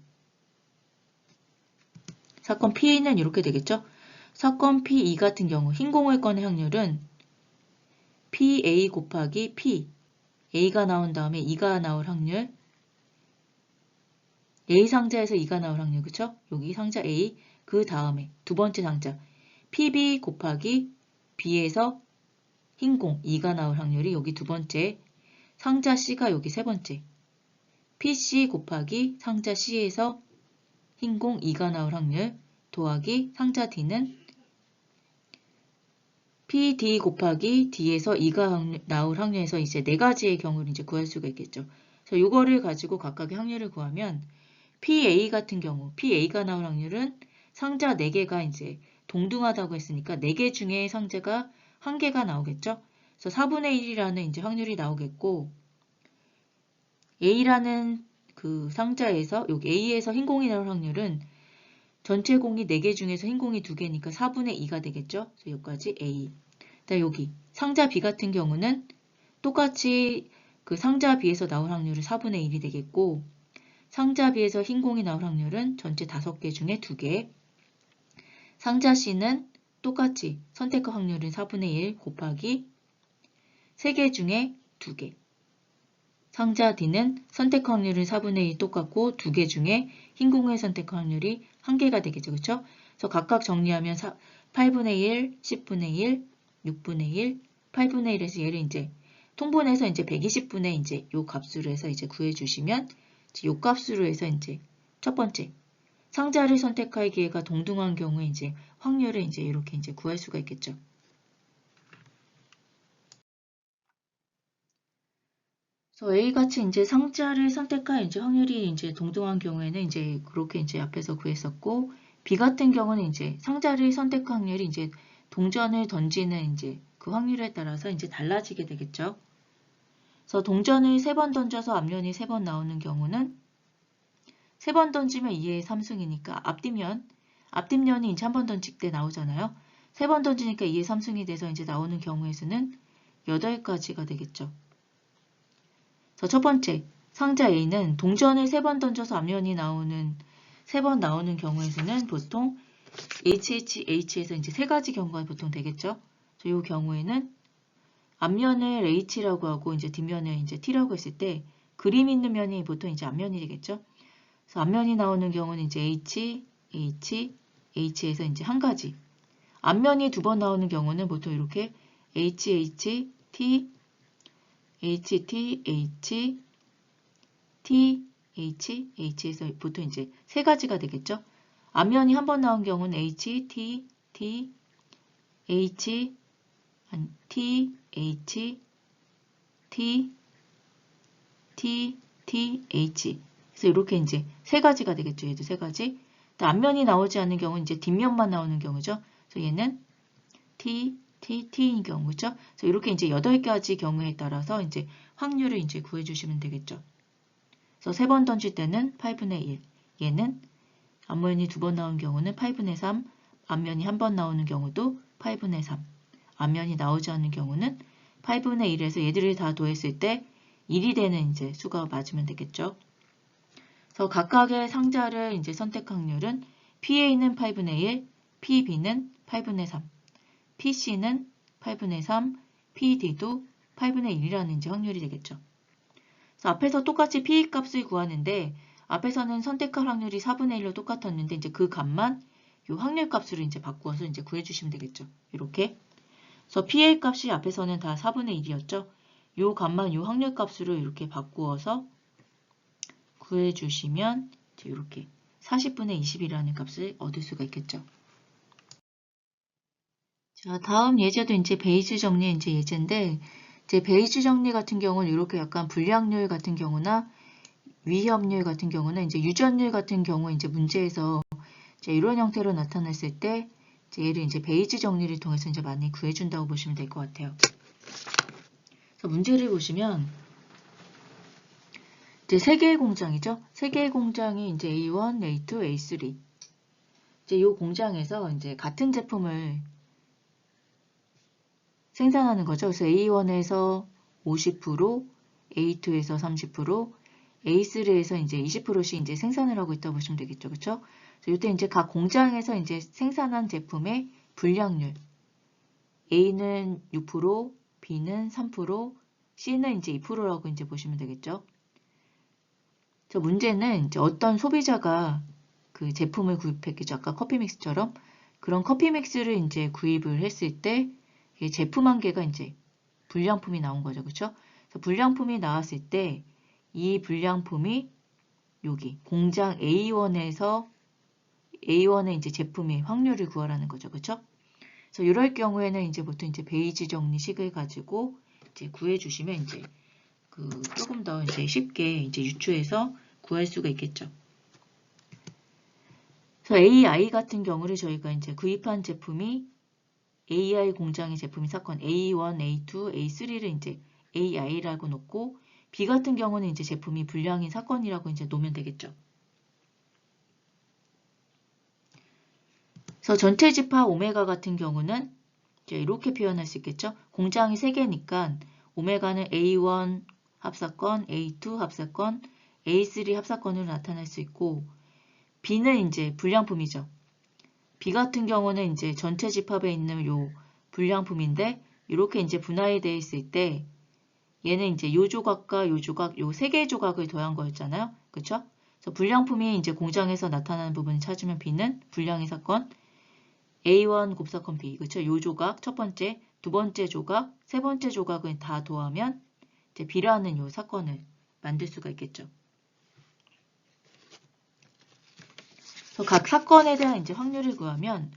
사건 P2는 이렇게 되겠죠. 사건 P2 같은 경우 흰 공을 꺼낼 확률은 PA 곱하기 P A가 나온 다음에 2가 나올 확률 A 상자에서 2가 나올 확률 그쵸? 여기 상자 A 그 다음에 두 번째 상자 PB 곱하기 B에서 흰 공 2가 나올 확률이 여기 두 번째 상자 C가 여기 세 번째 PC 곱하기 상자 C에서 흰 공 2가 나올 확률 더하기 상자 D는 PD 곱하기 D에서 2가 나올 확률에서 이제 4가지의 경우를 이제 구할 수가 있겠죠. 그래서 이거를 가지고 각각의 확률을 구하면 PA 같은 경우 PA가 나올 확률은 상자 4개가 이제 동등하다고 했으니까 4개 중에 상자가 1개가 나오겠죠. 그래서 4분의 1이라는 이제 확률이 나오겠고 A라는 그 상자에서 여기 A에서 흰 공이 나올 확률은 전체 공이 4개 중에서 흰 공이 2개니까 4분의 2가 되겠죠. 그래서 여기까지 A. 그다음 여기 상자 B 같은 경우는 똑같이 그 상자 B에서 나올 확률은 4분의 1이 되겠고 상자 B에서 흰 공이 나올 확률은 전체 5개 중에 2개. 상자 C는 똑같이 선택할 확률은 4분의 1 곱하기 3개 중에 2개. 상자 D는 선택 확률은 4분의 1 똑같고 2개 중에 흰 공의 선택 확률이 1개가 되겠죠. 그렇죠? 그래서 각각 정리하면 8분의 1, 10분의 1, 6분의 1, 8분의 1에서 얘를 이제 통분해서 이제 120분의 이제 요 값으로 해서 이제 구해 주시면 요 값으로 해서 이제 첫 번째 상자를 선택할 기회가 동등한 경우에 이제 확률을 이제 이렇게 이제 구할 수가 있겠죠. 그래서 A같이 이제 상자를 선택할 이제 확률이 이제 동등한 경우에는 이제 그렇게 이제 앞에서 구했었고, B 같은 경우는 이제 상자를 선택할 확률이 이제 동전을 던지는 이제 그 확률에 따라서 이제 달라지게 되겠죠. 그래서 동전을 3번 던져서 앞면이 3번 나오는 경우는 3번 던지면 2의 3승이니까 앞뒷면이 이제 한 번 던질 때 나오잖아요. 3번 던지니까 2의 3승이 돼서 이제 나오는 경우의 수는 8가지가 되겠죠. 그래서 첫 번째, 상자 A는 동전을 3번 던져서 앞면이 3번 나오는 경우에서는 보통 HH에서 이제 3가지 경우가 보통 되겠죠. 그래서 이 경우에는 앞면을 H라고 하고 이제 뒷면을 이제 T라고 했을 때 그림 있는 면이 보통 이제 앞면이 되겠죠. 그래서 앞면이 나오는 경우는 이제 H에서 이제 한 가지. 앞면이 2번 나오는 경우는 보통 이렇게 HT, H에서 보통 이제 3가지가 되겠죠. 앞면이 한 번 나온 경우는 T, T, T, H. 그래서 이렇게 이제 세 가지가 되겠죠. 얘도 세 가지. 앞면이 나오지 않는 경우는 이제 뒷면만 나오는 경우죠. 그래서 얘는 T, T, T인 경우죠. 그래서 이렇게 이제 8가지 경우에 따라서 이제 확률을 이제 구해주시면 되겠죠. 그래서 3번 던질 때는 8분의 1. 얘는 앞면이 2번 나온 경우는 8분의 3. 앞면이 1번 나오는 경우도 8분의 3. 앞면이 나오지 않는 경우는 8분의 1에서 얘들을 다 더했을 때 1이 되는 이제 수가 맞으면 되겠죠. 그래서 각각의 상자를 이제 선택 확률은 PA는 8분의 1, PB는 8분의 3, PC는 8분의 3, PD도 8분의 1이라는 이제 확률이 되겠죠. 그래서 앞에서 똑같이 PA 값을 구하는데 앞에서는 선택할 확률이 4분의 1로 똑같았는데 이제 그 값만 이 확률 값으로 이제 바꾸어서 이제 구해주시면 되겠죠. 이렇게. 그래서 PA 값이 앞에서는 다 4분의 1이었죠. 이 값만 이 확률 값으로 이렇게 바꾸어서 구해주시면 이렇게 40분의 20이라는 값을 얻을 수가 있겠죠. 자, 다음 예제도 이제 베이즈 정리 이제 예제인데 이제 베이즈 정리 같은 경우는 이렇게 약간 불량률 같은 경우나 위협률 같은 경우는 이제 유전율 같은 경우 이제 문제에서 이제 이런 형태로 나타났을 때 이제 얘를 이제 베이즈 정리를 통해서 이제 많이 구해준다고 보시면 될 것 같아요. 그래서 문제를 보시면 이제 3개의 공장이죠. 3개의 공장이 이제 A1, A2, A3. 이제 이 공장에서 이제 같은 제품을 생산하는 거죠. 그래서 A1에서 50%, A2에서 30%, A3에서 이제 20%씩 이제 생산을 하고 있다고 보시면 되겠죠. 그렇죠? 이때 이제 각 공장에서 이제 생산한 제품의 분량률. A는 6%, B는 3%, C는 이제 2%라고 이제 보시면 되겠죠. 저 문제는 이제 어떤 소비자가 그 제품을 구입했겠죠. 아까 커피 믹스처럼 그런 커피 믹스를 이제 구입을 했을 때 제품 한 개가 이제 불량품이 나온 거죠. 그렇죠? 그래서 불량품이 나왔을 때 이 불량품이 여기 공장 A1에서 A1의 이제 제품의 확률을 구하라는 거죠. 그렇죠? 그래서 이럴 경우에는 이제 보통 이제 베이지 정리식을 가지고 이제 구해 주시면 이제 조금 더 이제 쉽게 이제 유추해서 구할 수가 있겠죠. 그래서 AI 같은 경우를 저희가 이제 구입한 제품이 AI 공장의 제품이 사건 A1, A2, A3를 이제 AI라고 놓고 B 같은 경우는 이제 제품이 불량인 사건이라고 이제 놓으면 되겠죠. 그래서 전체 집합 오메가 같은 경우는 이제 이렇게 표현할 수 있겠죠. 공장이 3개니까 오메가는 A1 합사건, A2 합사건, A3 합사건으로 나타날 수 있고 B는 이제 불량품이죠. B 같은 경우는 이제 전체 집합에 있는 요 불량품인데 이렇게 이제 분할이 되어 있을 때 얘는 이제 요 조각과 요 조각, 요 3개의 조각을 더한 거였잖아요. 그쵸? 그래서 불량품이 이제 공장에서 나타나는 부분을 찾으면 B는 불량의 사건, A1 곱사건 B, 그쵸? 요 조각, 첫 번째, 두 번째 조각, 세 번째 조각을 다 더하면 이제 B라는 요 사건을 만들 수가 있겠죠. 그래서 각 사건에 대한 이제 확률을 구하면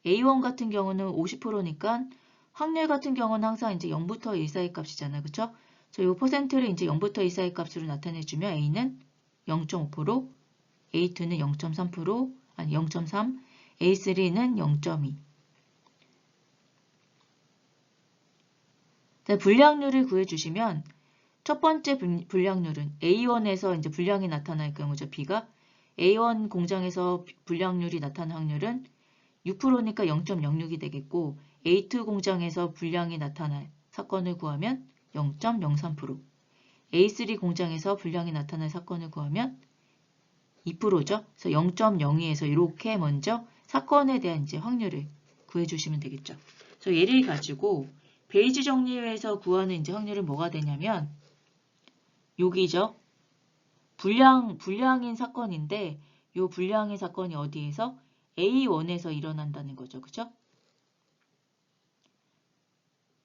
A1 같은 경우는 50%니까 확률 같은 경우는 항상 이제 0부터 1 사이 값이잖아요. 그쵸? 그래서 요 퍼센트를 이제 0부터 2 사이 값으로 나타내주면 A는 0.5%, A2는 0.3%, 아니 0.3, A3는 0.2. 불량률을 구해주시면 첫 번째 불량률은 A1에서 이제 불량이 나타날 경우죠. B가 A1 공장에서 불량률이 나타난 확률은 6%니까 0.06이 되겠고 A2 공장에서 불량이 나타날 사건을 구하면 0.03%, A3 공장에서 불량이 나타날 사건을 구하면 2%죠. 그래서 0.02에서 이렇게 먼저 사건에 대한 이제 확률을 구해주시면 되겠죠. 그래서 얘를 가지고 베이지 정리에서 구하는 이제 확률은 뭐가 되냐면 여기죠. 불량인 사건인데 이 불량의 사건이 어디에서? A1에서 일어난다는 거죠. 그죠?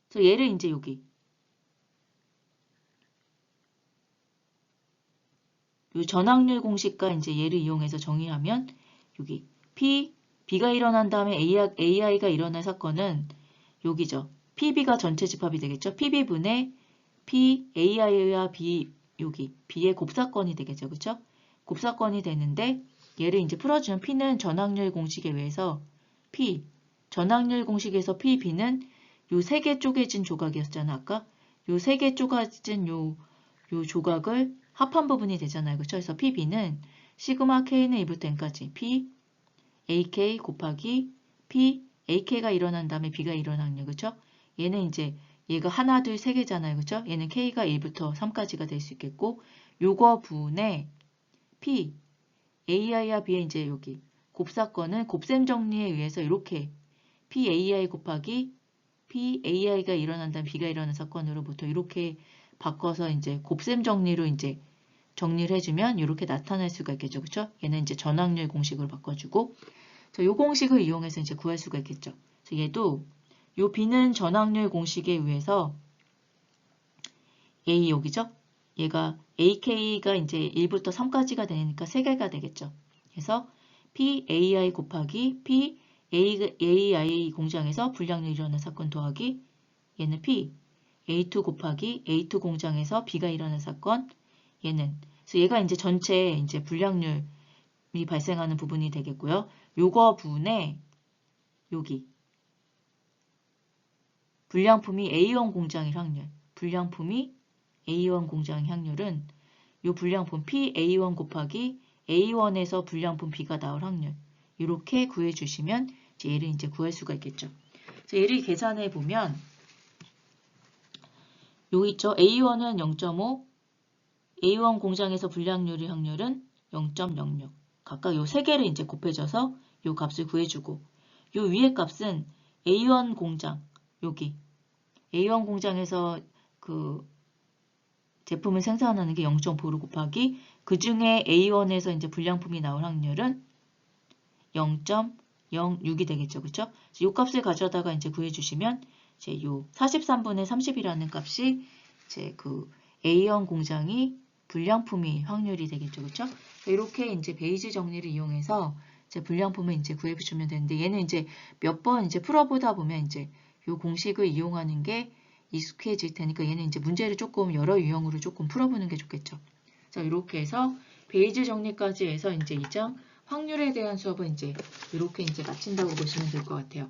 그래서 얘를 이제 여기 이 전확률 공식과 이제 얘를 이용해서 정의하면 여기 B가 일어난 다음에 AI가 일어날 사건은 여기죠. PB가 전체 집합이 되겠죠. PB분의 AI와 B 여기 B의 곱사건이 되겠죠. 그쵸? 곱사건이 되는데 얘를 이제 풀어주면 P는 전항률 공식에 의해서 P, 전항률 공식에서 P, B는 요 세 개 쪼개진 조각이었잖아. 아까 요 세 개 쪼개진 요 조각을 합한 부분이 되잖아요. 그쵸? 그래서 P, B는 시그마 K는 1부터 N까지 P, AK 곱하기 P, AK가 일어난 다음에 B가 일어난 확률. 그쵸? 얘는 이제 얘가 하나, 둘, 세 개잖아요. 그쵸? 얘는 K가 1부터 3까지가 될 수 있겠고 요거 분의 P, AI와 B의 이제 여기 곱사건은 곱셈 정리에 의해서 이렇게 PAI 곱하기 PAI가 일어난 다음 B가 일어난 사건으로 보통 이렇게 바꿔서 이제 곱셈 정리로 이제 정리를 해주면 이렇게 나타날 수가 있겠죠. 그쵸? 얘는 이제 전항률 공식으로 바꿔주고 이 공식을 이용해서 이제 구할 수가 있겠죠. 그래서 얘도 요 B는 전항률 공식에 의해서 A 여기죠? 얘가 AK가 이제 1부터 3까지가 되니까 3개가 되겠죠. 그래서 PAI 곱하기 PAI 공장에서 불량률이 일어나는 사건 더하기 얘는 P A2 곱하기 A2 공장에서 B가 일어나는 사건 얘는 그래서 얘가 이제 전체 이제 불량률이 발생하는 부분이 되겠고요. 요거 분의 여기 불량품이 A1 공장의 확률 불량품이 A1 공장의 확률은 요 불량품 PA1 곱하기 A1에서 불량품 B가 나올 확률 이렇게 구해주시면 이제 얘를 이제 구할 수가 있겠죠. 그래서 얘를 계산해 보면 여기 있죠. A1은 0.5 A1 공장에서 불량률의 확률은 0.06 각각 요 세 개를 이제 곱해줘서 요 값을 구해주고 요 위에 값은 A1 공장 여기 A1 공장에서 그 제품을 생산하는 게 0.5로 곱하기 그 중에 A1에서 이제 불량품이 나올 확률은 0.06이 되겠죠. 그쵸? 이 값을 가져다가 이제 구해주시면 이제 요 43분의 30이라는 값이 이제 그 A1 공장이 불량품이 확률이 되겠죠. 그쵸? 이렇게 이제 베이지 정리를 이용해서 이제 불량품을 이제 구해주시면 되는데 얘는 이제 몇 번 이제 풀어보다 보면 이제 요 공식을 이용하는 게 익숙해질 테니까 얘는 이제 문제를 조금 여러 유형으로 조금 풀어보는 게 좋겠죠. 자, 이렇게 해서 베이지 정리까지 해서 이제 2장 확률에 대한 수업은 이제 이렇게 이제 마친다고 보시면 될 것 같아요.